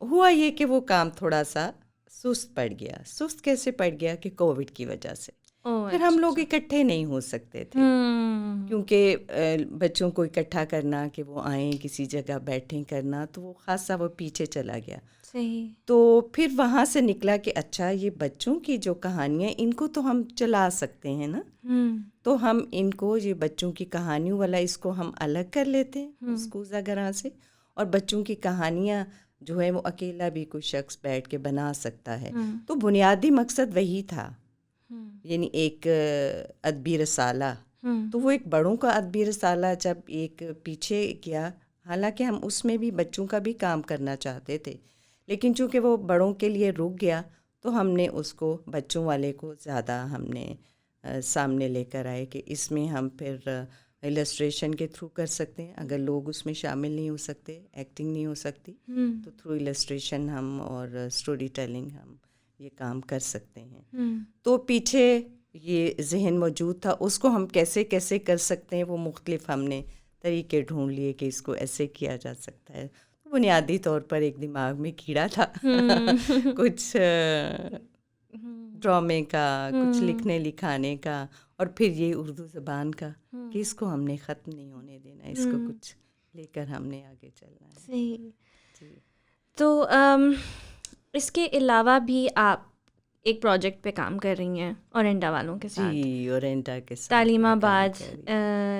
ہوا یہ کہ وہ کام تھوڑا سا سست پڑ گیا. سست کیسے پڑ گیا کہ کووڈ کی وجہ سے پھر ہم لوگ اکٹھے نہیں ہو سکتے تھے، کیونکہ بچوں کو اکٹھا کرنا کہ وہ آئیں کسی جگہ بیٹھیں کرنا، تو وہ خاصا وہ پیچھے چلا گیا. صحیح. تو پھر وہاں سے نکلا کہ اچھا یہ بچوں کی جو کہانیاں ان کو تو ہم چلا سکتے ہیں نا، تو ہم ان کو یہ بچوں کی کہانیوں والا اس کو ہم الگ کر لیتے ہیں اس کوزہ گراں سے، اور بچوں کی کہانیاں جو ہے وہ اکیلا بھی کوئی شخص بیٹھ کے بنا سکتا ہے. تو بنیادی مقصد وہی تھا، یعنی ایک ادبی رسالہ. تو وہ ایک بڑوں کا ادبی رسالہ جب ایک پیچھے گیا، حالانکہ ہم اس میں بھی بچوں کا بھی کام کرنا چاہتے تھے، لیکن چونکہ وہ بڑوں کے لیے رک گیا تو ہم نے اس کو بچوں والے کو زیادہ ہم نے سامنے لے کر آئے کہ اس میں ہم پھر السٹریشن کے تھرو کر سکتے ہیں. اگر لوگ اس میں شامل نہیں ہو سکتے، ایکٹنگ نہیں ہو سکتی، تو تھرو السٹریشن ہم اور اسٹوری ٹیلنگ ہم یہ کام کر سکتے ہیں. تو پیچھے یہ ذہن موجود تھا، اس کو ہم کیسے کیسے کر سکتے ہیں وہ مختلف ہم نے طریقے ڈھونڈ لیے کہ اس کو ایسے کیا جا سکتا ہے. بنیادی طور پر ایک دماغ میں کیڑا تھا کچھ ڈرامے کا، کچھ لکھنے لکھانے کا، اور پھر یہ اردو زبان کا کہ اس کو ہم نے ختم نہیں ہونے دینا، اس کو کچھ لے کر ہم نے آگے چلنا ہے. صحیح. تو اس کے علاوہ بھی آپ ایک پروجیکٹ پہ کام کر رہی ہیں اورینڈا والوں کے ساتھ. جی، اورینڈا کے ساتھ تعلیم آباد،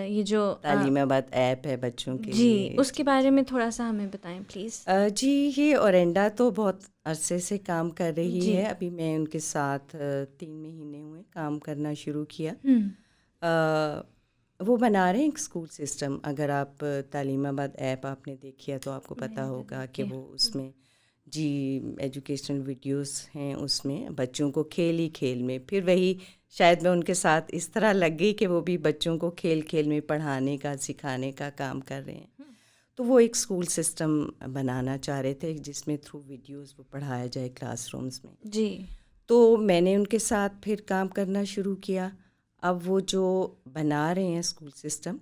یہ جو تعلیم آباد ایپ ہے بچوں کے جی، لیے، اس کے بارے میں تھوڑا سا ہمیں بتائیں پلیز. جی، یہ اورینڈا تو بہت عرصے سے کام کر رہی ہے. ابھی میں ان کے ساتھ 3 مہینے ہوئے کام کرنا شروع کیا. وہ بنا رہے ہیں ایک اسکول سسٹم. اگر آپ تعلیم آباد ایپ آپ نے دیکھی ہے تو آپ کو پتہ ہوگا کہ وہ اس میں جی ایجوکیشنل ویڈیوز ہیں، اس میں بچوں کو کھیل ہی کھیل میں، پھر وہی شاید میں ان کے ساتھ اس طرح لگ گئی کہ وہ بھی بچوں کو کھیل کھیل میں پڑھانے کا سکھانے کا کام کر رہے ہیں. تو وہ ایک اسکول سسٹم بنانا چاہ رہے تھے جس میں تھرو ویڈیوز وہ پڑھایا جائے کلاس رومز میں. جی. تو میں نے ان کے ساتھ پھر کام کرنا شروع کیا. اب وہ جو بنا رہے ہیں اسکول سسٹم،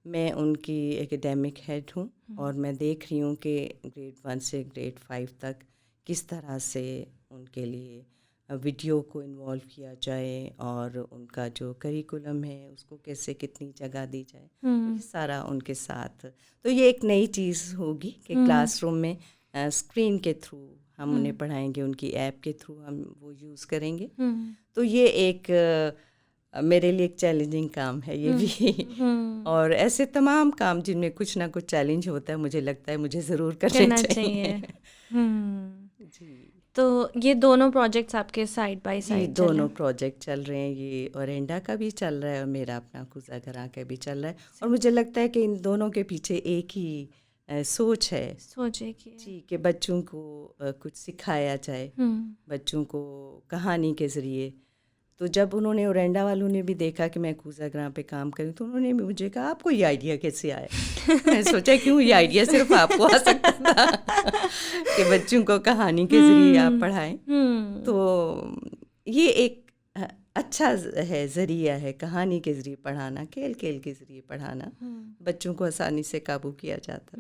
میں ان کی ایکیڈیمک ہیڈ ہوں، اور میں دیکھ رہی ہوں کہ گریڈ 1 سے گریڈ 5 تک کس طرح سے ان کے لیے ویڈیو کو انوالو کیا جائے، اور ان کا جو کریکولم ہے اس کو کیسے کتنی جگہ دی جائے، یہ سارا ان کے ساتھ. تو یہ ایک نئی چیز ہوگی کہ کلاس روم میں اسکرین کے تھرو ہم انہیں پڑھائیں گے، ان کی ایپ کے تھرو ہم وہ یوز کریں گے. تو یہ ایک میرے لیے ایک چیلنجنگ کام ہے یہ بھی. اور ایسے تمام کام جن میں کچھ نہ کچھ چیلنج ہوتا ہے مجھے لگتا ہے مجھے ضرور کرنا چاہیے. جی. تو یہ دونوں پروجیکٹس آپ کے سائڈ بائی سائڈ دونوں پروجیکٹ چل رہے ہیں. یہ اورینڈا کا بھی چل رہا ہے اور میرا اپنا کوزہ گراں کا بھی چل رہا ہے. اور مجھے لگتا ہے کہ ان دونوں کے پیچھے ایک ہی سوچ ہے جی، کہ بچوں کو کچھ سکھایا جائے، بچوں کو کہانی کے ذریعے. تو جب انہوں نے اورینڈا والوں نے بھی دیکھا کہ میں کوزہ گراں پہ کام کروں تو انہوں نے بھی مجھے کہا آپ کو یہ آئیڈیا کیسے آیا؟ میں سوچا کیوں یہ آئیڈیا صرف آپ کو آ سکتا تھا کہ بچوں کو کہانی کے ذریعے آپ پڑھائیں. تو یہ ایک اچھا ہے، ذریعہ ہے کہانی کے ذریعے پڑھانا، کھیل کھیل کے ذریعے پڑھانا، بچوں کو آسانی سے قابو کیا جاتا.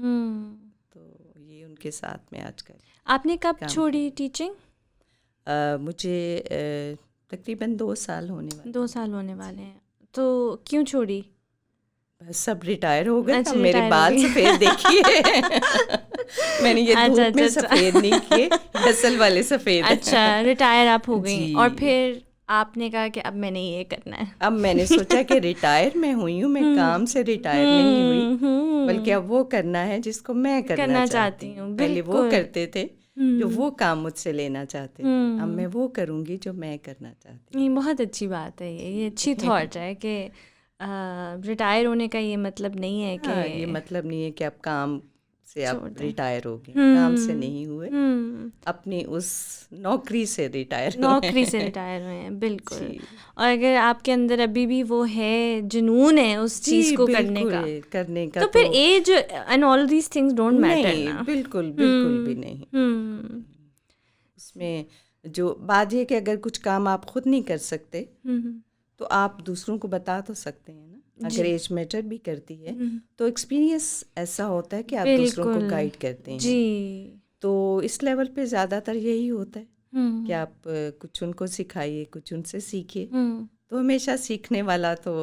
تو یہ ان کے ساتھ میں آج کل. آپ نے کب چھوڑی ٹیچنگ؟ مجھے تقریباً 2 سال ہونے والے ہیں. تو کیوں چھوڑی؟ سب ریٹائر ہو گئے. میرے بال سفید دیکھیے میں نے یہ دھوپ میں سفید نہیں کیے، اصل والے سفید. اچھا، ریٹائر آپ ہو گئی اور پھر آپ نے کہا کہ اب میں نے یہ کرنا ہے. اب میں نے سوچا کہ ریٹائر میں ہوئی ہوں، میں کام سے ریٹائر نہیں ہوئی، بلکہ اب وہ کرنا ہے جس کو میں کرنا چاہتی ہوں. پہلے وہ کرتے تھے جو وہ کام مجھ سے لینا چاہتے تھے، اب میں وہ کروں گی جو میں کرنا چاہتی ہوں. یہ بہت اچھی بات ہے، یہ اچھی تھاٹ ہے کہ ریٹائر ہونے کا یہ مطلب نہیں ہے کہ یہ مطلب نہیں ہے کہ آپ کام سے آپ ریٹائر ہو گئے، کام سے نہیں ہوئے، اپنی اس نوکری سے ریٹائر ہوئے ہیں. بالکل. اور اگر آپ کے اندر ابھی بھی وہ ہے، جنون ہے اس چیز کو کرنے کا تو پھر age and all these things don't matter نا. بالکل بھی نہیں. اس میں جو بات یہ کہ اگر کچھ کام آپ خود نہیں کر سکتے تو آپ دوسروں کو بتا تو سکتے ہیں نا. اگر ایج میٹر بھی کرتی ہے تو ایکسپیرئنس ایسا ہوتا ہے کہ آپ دوسروں کو گائیڈ کرتے ہیں. جی. تو اس لیول پہ زیادہ تر یہی ہوتا ہے کہ آپ کچھ ان کو سکھائیے، کچھ ان سے سیکھیے. تو ہمیشہ سیکھنے والا تو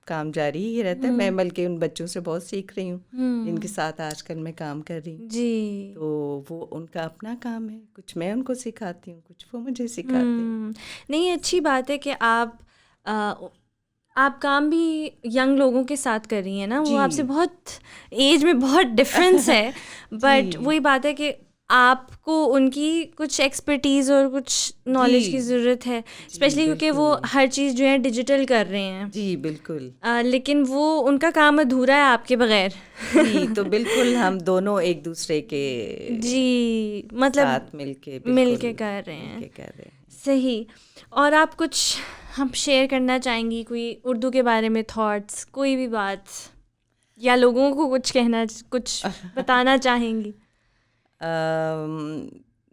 کام جاری ہی رہتا ہے. میں بلکہ ان بچوں سے بہت سیکھ رہی ہوں جن کے ساتھ آج کل میں کام کر رہی ہوں. جی. تو وہ ان کا اپنا کام ہے، کچھ میں ان کو سکھاتی ہوں، کچھ وہ مجھے سکھاتے ہیں. نہیں، اچھی بات ہے کہ آپ کام بھی ینگ لوگوں کے ساتھ کر رہی ہیں نا. وہ آپ سے بہت ایج میں بہت ڈفرینس ہے، بٹ وہی بات ہے کہ آپ کو ان کی کچھ ایکسپرٹیز اور کچھ نالج کی ضرورت ہے، اسپیشلی کیونکہ وہ ہر چیز جو ہے ڈیجیٹل کر رہے ہیں. جی بالکل. لیکن وہ ان کا کام ادھورا ہے آپ کے بغیر. جی تو بالکل ہم دونوں ایک دوسرے کے جی مطلب ساتھ مل کے کر رہے ہیں. صحیح. اور آپ کچھ ہم شیئر کرنا چاہیں گی کوئی اردو کے بارے میں تھاٹس، کوئی بھی بات، یا لوگوں کو کچھ بتانا چاہیں گی؟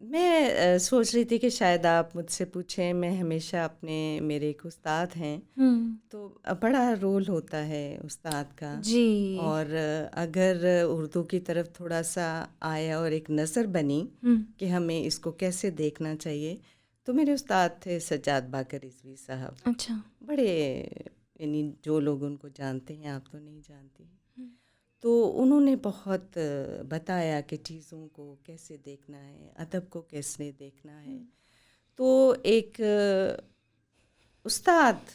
میں سوچ رہی تھی کہ شاید آپ مجھ سے پوچھیں. میں ہمیشہ میرے ایک استاد ہیں تو بڑا رول ہوتا ہے استاد کا. جی. اور اگر اردو کی طرف تھوڑا سا آیا اور ایک نظر بنی کہ ہمیں اس کو کیسے دیکھنا چاہیے، تو میرے استاد تھے سجاد باقر رضوی صاحب. اچھا. بڑے یعنی جو لوگ ان کو جانتے ہیں، آپ تو نہیں جانتی، تو انہوں نے بہت بتایا کہ چیزوں کو کیسے دیکھنا ہے، ادب کو کیسے دیکھنا ہے. تو ایک استاد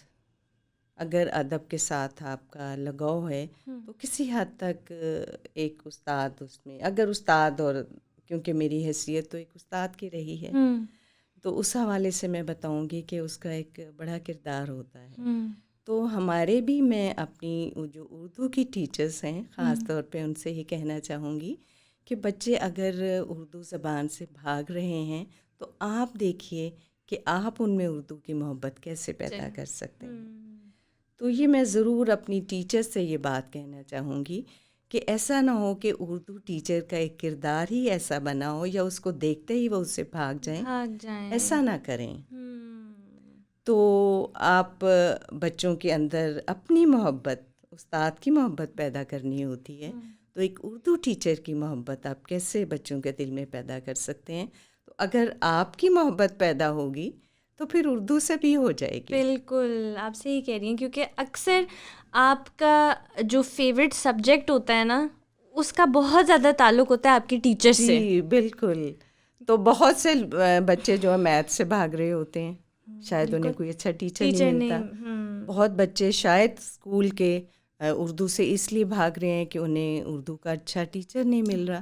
اگر ادب کے ساتھ آپ کا لگاؤ ہے تو کسی حد تک ایک استاد اس میں، اگر استاد، اور کیونکہ میری حیثیت تو ایک استاد کی رہی ہے، تو اس حوالے سے میں بتاؤں گی کہ اس کا ایک بڑا کردار ہوتا ہے. تو ہمارے بھی، میں اپنی جو اردو کی ٹیچرز ہیں خاص طور پہ ان سے ہی کہنا چاہوں گی کہ بچے اگر اردو زبان سے بھاگ رہے ہیں تو آپ دیکھیے کہ آپ ان میں اردو کی محبت کیسے پیدا کر سکتے ہیں. تو یہ میں ضرور اپنی ٹیچر سے یہ بات کہنا چاہوں گی کہ ایسا نہ ہو کہ اردو ٹیچر کا ایک کردار ہی ایسا بنا ہو یا اس کو دیکھتے ہی وہ اس سے بھاگ جائیں. ایسا نہ کریں. تو آپ بچوں کے اندر اپنی محبت، استاد کی محبت پیدا کرنی ہوتی ہے، تو ایک اردو ٹیچر کی محبت آپ کیسے بچوں کے دل میں پیدا کر سکتے ہیں؟ تو اگر آپ کی محبت پیدا ہوگی تو پھر اردو سے بھی ہو جائے گی. بالکل آپ صحیح کہہ رہی ہیں، کیونکہ اکثر آپ کا جو فیوریٹ سبجیکٹ ہوتا ہے نا، اس کا بہت زیادہ تعلق ہوتا ہے آپ کی ٹیچر سے. جی بالکل. تو بہت سے بچے جو میتھ سے بھاگ رہے ہوتے ہیں، شاید انہیں کوئی اچھا ٹیچر نہیں ملتا. بہت بچے شاید اسکول کے اردو سے اس لیے بھاگ رہے ہیں کہ انہیں اردو کا اچھا ٹیچر نہیں مل رہا.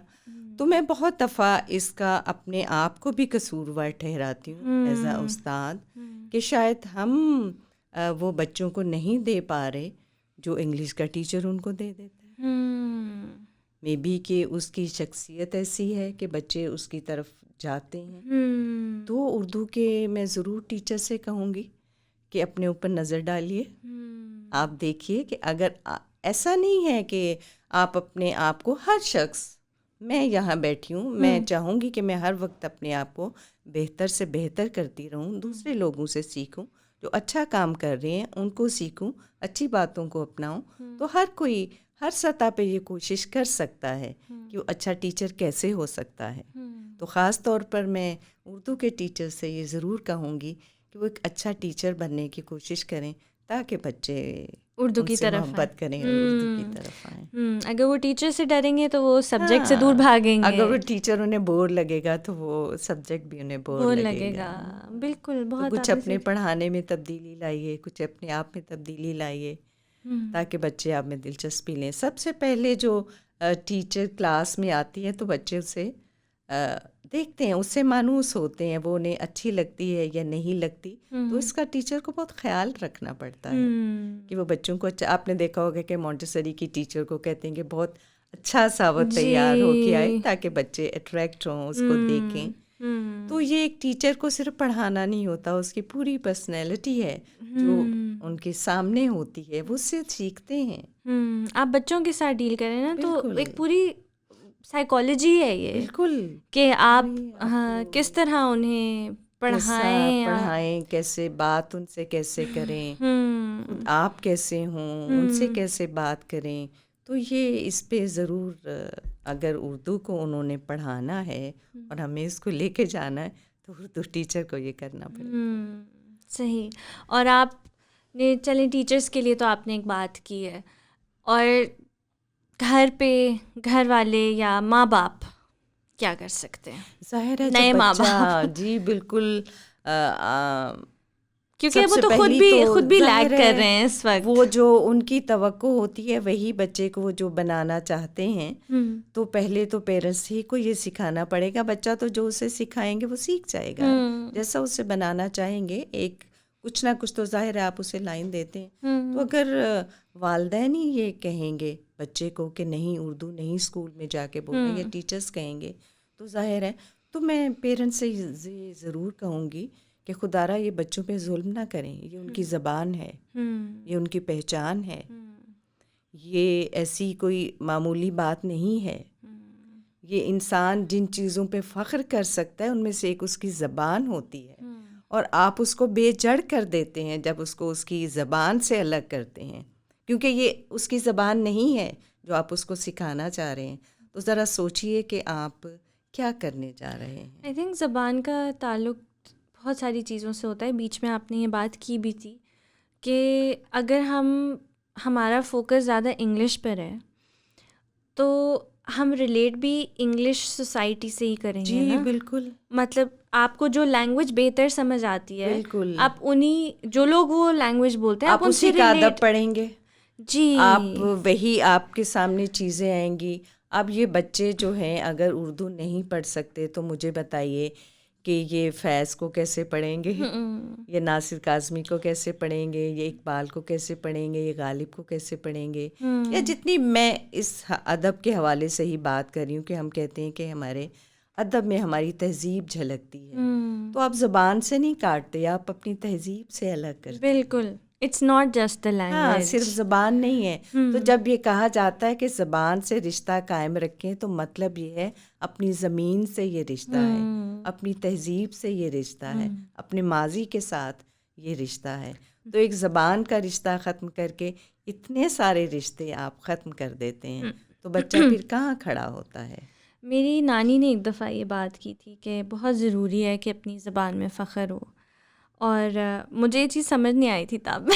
تو میں بہت دفعہ اس کا اپنے آپ کو بھی قصوروار ٹھہراتی ہوں ایز اے استاد، کہ شاید ہم وہ بچوں کو نہیں دے پا رہے جو انگلش کا ٹیچر ان کو دے دیتا ہے. مے بی کہ اس کی شخصیت ایسی ہے کہ بچے اس کی طرف جاتے ہیں. تو اردو کے میں ضرور ٹیچر سے کہوں گی کہ اپنے اوپر نظر ڈالیے. آپ دیکھیے کہ اگر ایسا نہیں ہے کہ آپ اپنے آپ کو، ہر شخص، میں یہاں بیٹھی ہوں، میں چاہوں گی کہ میں ہر وقت اپنے آپ کو بہتر سے بہتر کرتی رہوں، دوسرے لوگوں سے سیکھوں، جو اچھا کام کر رہے ہیں ان کو سیکھوں، اچھی باتوں کو اپناؤں. تو ہر کوئی ہر سطح پہ یہ کوشش کر سکتا ہے کہ وہ اچھا ٹیچر کیسے ہو سکتا ہے. تو خاص طور پر میں اردو کے ٹیچر سے یہ ضرور کہوں گی کہ وہ ایک اچھا ٹیچر بننے کی کوشش کریں تاکہ بچے اردو کی طرف محبت کریں اور اردو کی طرف آئیں. اگر وہ ٹیچر سے ڈریں گے تو وہ سبجیکٹ سے دور بھاگیں گے. اگر وہ ٹیچر انہیں بور لگے گا تو وہ سبجیکٹ بھی انہیں بور لگے گا. بالکل. بہت کچھ اپنے پڑھانے میں تبدیلی لائیے، کچھ اپنے آپ میں تبدیلی لائیے تاکہ بچے آپ میں دلچسپی لیں. سب سے پہلے جو ٹیچر کلاس میں آتی ہے تو بچے اسے دیکھتے ہیں, اس سے مانوس ہوتے ہیں, وہ انہیں اچھی لگتی ہے یا نہیں لگتی, تو اس کا ٹیچر کو بہت خیال رکھنا پڑتا ہے کہ وہ بچوں کو اچھا. آپ نے دیکھا ہوگا کہ مونٹیسری کی ٹیچر کو کہتے ہیں کہ بہت اچھا سا وہ تیار ہو کے آئے تاکہ بچے اٹریکٹ ہوں, اس کو دیکھیں. تو یہ ایک ٹیچر کو صرف پڑھانا نہیں ہوتا, اس کی پوری پرسنالٹی ہے جو ان کے سامنے ہوتی ہے, وہ اس سے سیکھتے ہیں. آپ بچوں کے ساتھ ڈیل کریں نا تو ایک پوری سائیکالوجی ہے یہ, بالکل, کہ آپ کس طرح انہیں پڑھائیں, کیسے بات ان سے کیسے کریں, آپ کیسے ہوں, ان سے کیسے بات کریں. تو یہ اس پہ ضرور, اگر اردو کو انہوں نے پڑھانا ہے اور ہمیں اس کو لے کے جانا ہے تو اردو ٹیچر کو یہ کرنا پڑے گا. صحیح. اور آپ نے چلیں ٹیچرس کے لیے تو آپ نے ایک بات کی ہے, اور گھر پہ گھر والے یا ماں باپ کیا کر سکتے ہیں؟ ظاہر ہے نئے ماں باپ, جی بالکل, کیونکہ وہ تو خود بھی لیگ کر رہے ہیں اس وقت. وہ جو ان کی توقع ہوتی ہے وہی بچے کو وہ جو بنانا چاہتے ہیں, تو پہلے تو پیرنٹس ہی کو یہ سکھانا پڑے گا. بچہ تو جو اسے سکھائیں گے وہ سیکھ جائے گا, جیسا اسے بنانا چاہیں گے. ایک کچھ نہ کچھ تو ظاہر ہے آپ اسے لائن دیتے ہیں. تو اگر والدین ہی یہ کہیں گے بچے کو کہ نہیں اردو نہیں اسکول میں جا کے بولیں, یا ٹیچرس کہیں گے, تو ظاہر ہے. تو میں پیرنٹس سے یہ ضرور کہوں گی کہ خدا را یہ بچوں پہ ظلم نہ کریں. یہ ان کی زبان ہے, یہ ان کی پہچان ہے, یہ ایسی کوئی معمولی بات نہیں ہے. یہ انسان جن چیزوں پہ فخر کر سکتا ہے ان میں سے ایک اس کی زبان ہوتی ہے, اور آپ اس کو بے جڑ کر دیتے ہیں جب اس کو اس کی زبان سے الگ کرتے ہیں, کیونکہ یہ اس کی زبان نہیں ہے جو آپ اس کو سکھانا چاہ رہے ہیں. تو ذرا سوچئے کہ آپ کیا کرنے جا رہے ہیں. آئی تھنک زبان کا تعلق بہت ساری چیزوں سے ہوتا ہے. بیچ میں آپ نے یہ بات کی بھی تھی کہ اگر ہمارا فوکس زیادہ انگلش پر ہے تو ہم ریلیٹ بھی انگلش سوسائٹی سے ہی کریں گے نا. بالکل, مطلب آپ کو جو لینگویج بہتر سمجھ آتی ہے, بالکل, آپ انہیں جو لوگ وہ لینگویج بولتے ہیں آپ اسی کا ادب پڑھیں گے. جی, آپ وہی آپ کے سامنے چیزیں آئیں گی. اب یہ بچے جو ہیں اگر اردو نہیں پڑھ سکتے تو مجھے بتائیے کہ یہ فیض کو کیسے پڑھیں گے, یہ ناصر کاظمی کو کیسے پڑھیں گے, یہ اقبال کو کیسے پڑھیں گے, یہ غالب کو کیسے پڑھیں گے. یا جتنی میں اس ادب کے حوالے سے ہی بات کر رہی ہوں کہ ہم کہتے ہیں کہ ہمارے ادب میں ہماری تہذیب جھلکتی ہے, تو آپ زبان سے نہیں کاٹتے, آپ اپنی تہذیب سے الگ کرتے. بالکل, it's not just the language. ہاں, صرف زبان نہیں ہے. تو جب یہ کہا جاتا ہے کہ زبان سے رشتہ قائم رکھیں, تو مطلب یہ ہے اپنی زمین سے یہ رشتہ ہے, اپنی تہذیب سے یہ رشتہ ہے, اپنے ماضی کے ساتھ یہ رشتہ ہے. تو ایک زبان کا رشتہ ختم کر کے اتنے سارے رشتے آپ ختم کر دیتے ہیں, تو بچہ پھر کہاں کھڑا ہوتا ہے. میری نانی نے ایک دفعہ یہ بات کی تھی کہ بہت ضروری ہے کہ اپنی زبان میں فخر ہو, اور مجھے یہ چیز سمجھ نہیں آئی تھی تب.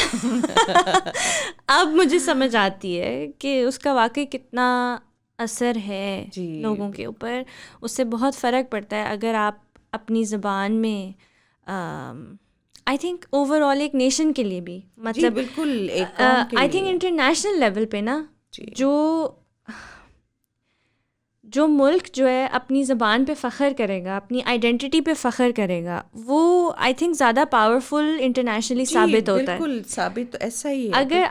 اب مجھے سمجھ آتی ہے کہ اس کا واقعی کتنا اثر ہے لوگوں کے اوپر. اس سے بہت فرق پڑتا ہے اگر آپ اپنی زبان میں, آئی تھنک اوور آل ایک نیشن کے لیے بھی, مطلب بالکل آئی تھنک انٹرنیشنل لیول پہ نا, جو ملک جو ہے اپنی زبان پہ فخر کرے گا, اپنی آئیڈینٹی پہ فخر کرے گا, وہ آئی تھنک زیادہ پاورفل انٹرنیشنلی ثابت ہوتا ہے. بالکل ثابت, ایسا ہی ہے. اگر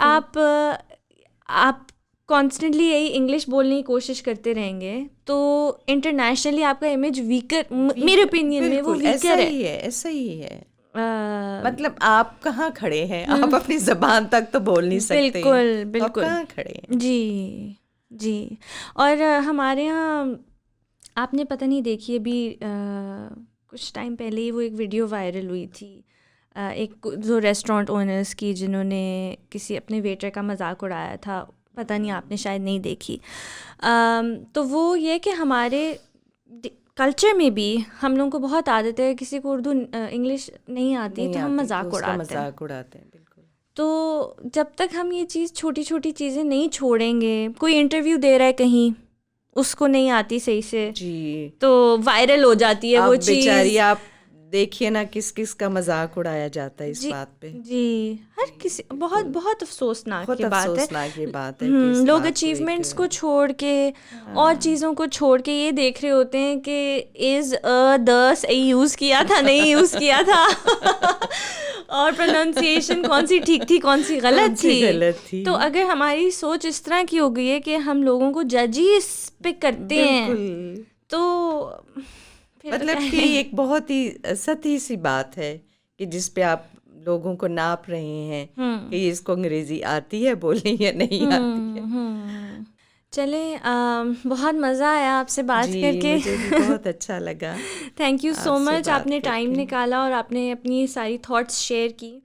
آپ کانسٹنٹلی یہی انگلش بولنے کی کوشش کرتے رہیں گے تو انٹرنیشنلی آپ کا امیج ویکر, میرے اوپینین میں وہ ویکر ہے. ایسا ہی ہے. مطلب آپ کہاں کھڑے ہیں, آپ اپنی زبان تک تو بول نہیں سکتے. بالکل بالکل, کہاں کھڑے ہیں. جی جی. اور ہمارے یہاں آپ نے پتہ نہیں دیکھی, ابھی کچھ ٹائم پہلے ہی وہ ایک ویڈیو وائرل ہوئی تھی, ایک جو ریسٹورینٹ اونرس کی, جنہوں نے کسی اپنے ویٹر کا مذاق اڑایا تھا. پتہ نہیں, آپ نے شاید نہیں دیکھی. تو وہ یہ کہ ہمارے کلچر میں بھی ہم لوگوں کو بہت عادت ہے, کسی کو اردو انگلش نہیں آتی تو ہم مذاق اڑاتے ہیں. بالکل. تو جب تک ہم یہ چیز چھوٹی چھوٹی چیزیں نہیں چھوڑیں گے, کوئی انٹرویو دے رہا ہے کہیں, اس کو نہیں آتی صحیح سے, جی, تو وائرل ہو جاتی ہے وہ چیز. بیچاری آپ دیکھیے نا کس کس کا مذاق اڑایا جاتا ہے اس بات پہ. جی ہر کسی بہت بہت افسوسناک کی بات ہے. افسوسناک یہ بات ہے. لوگ اچیومنٹس کو چھوڑ کے اور چیزوں کو چھوڑ کے یہ دیکھ رہے ہوتے ہیں کہ از دا صحیح یوز کیا تھا نہیں یوز کیا تھا اور پروننسیشن کون سی ٹھیک تھی کون سی غلط تھی. تو اگر ہماری سوچ اس طرح کی ہو گئی ہے کہ ہم لوگوں کو جج ہی اس پہ کرتے ہیں تو مطلب کہ ایک بہت ہی سطحی سی بات ہے کہ جس پہ آپ لوگوں کو ناپ رہے ہیں کہ اس کو انگریزی آتی ہے بولنے یا نہیں آتی ہے. چلیں بہت مزہ آیا آپ سے بات کر کے. مجھے بھی بہت اچھا لگا. تھینک یو سو مچ. آپ نے ٹائم نکالا اور آپ نے اپنی ساری تھاٹس شیئر کی.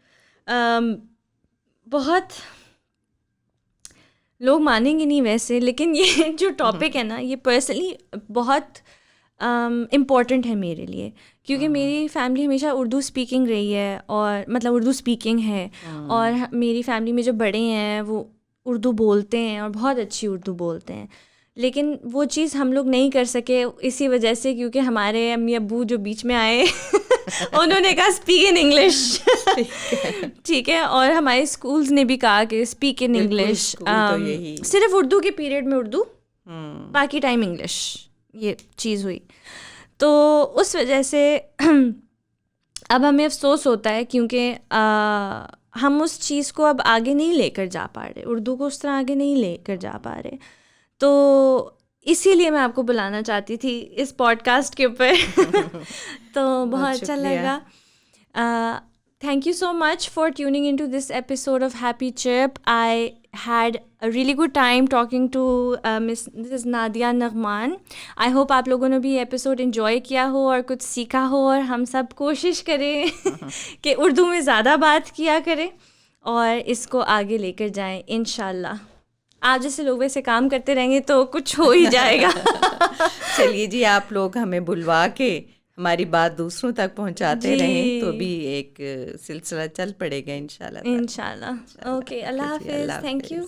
بہت لوگ مانیں گے نہیں ویسے لیکن یہ جو ٹاپک ہے نا یہ پرسنلی بہت امپورٹنٹ ہے میرے لیے کیونکہ میری فیملی ہمیشہ اردو اسپیکنگ رہی ہے اور مطلب اردو اسپیکنگ ہے اور میری فیملی میں جو بڑے ہیں وہ اردو بولتے ہیں اور بہت اچھی اردو بولتے ہیں لیکن وہ چیز ہم لوگ نہیں کر سکے اسی وجہ سے کیونکہ ہمارے امی ابو جو بیچ میں آئے انہوں نے کہا اسپیک ان انگلش. ٹھیک ہے. اور ہمارے اسکولز نے بھی کہا کہ اسپیک ان انگلش. صرف اردو کے پیریڈ میں اردو باقی ٹائم انگلش یہ چیز ہوئی. تو اس وجہ سے اب ہمیں افسوس ہوتا ہے کیونکہ ہم اس چیز کو اب آگے نہیں لے کر جا پا رہے, اردو کو اس طرح آگے نہیں لے کر جا پا رہے. تو اسی لیے میں آپ کو بلانا چاہتی تھی اس پوڈ کاسٹ کے اوپر. تو بہت اچھا لگا. Thank you so much for tuning into this episode of Happy Chirp. I had a really good time talking to Mrs. Nadia Naghman. I hope آپ لوگوں نے بھی یہ ایپیسوڈ انجوائے کیا ہو اور کچھ سیکھا ہو اور ہم سب کوشش کریں کہ اردو میں زیادہ بات کیا کریں اور اس کو آگے لے کر جائیں انشاءاللہ. آپ جیسے لوگ ویسے کام کرتے رہیں گے تو کچھ ہو ہی جائے گا. چلیے جی آپ لوگ ہمیں بلوا کے ہماری بات دوسروں تک پہنچاتے رہیں تو بھی ایک سلسلہ چل پڑے گا انشاءاللہ. اوکے. اللہ حافظ. Thank you.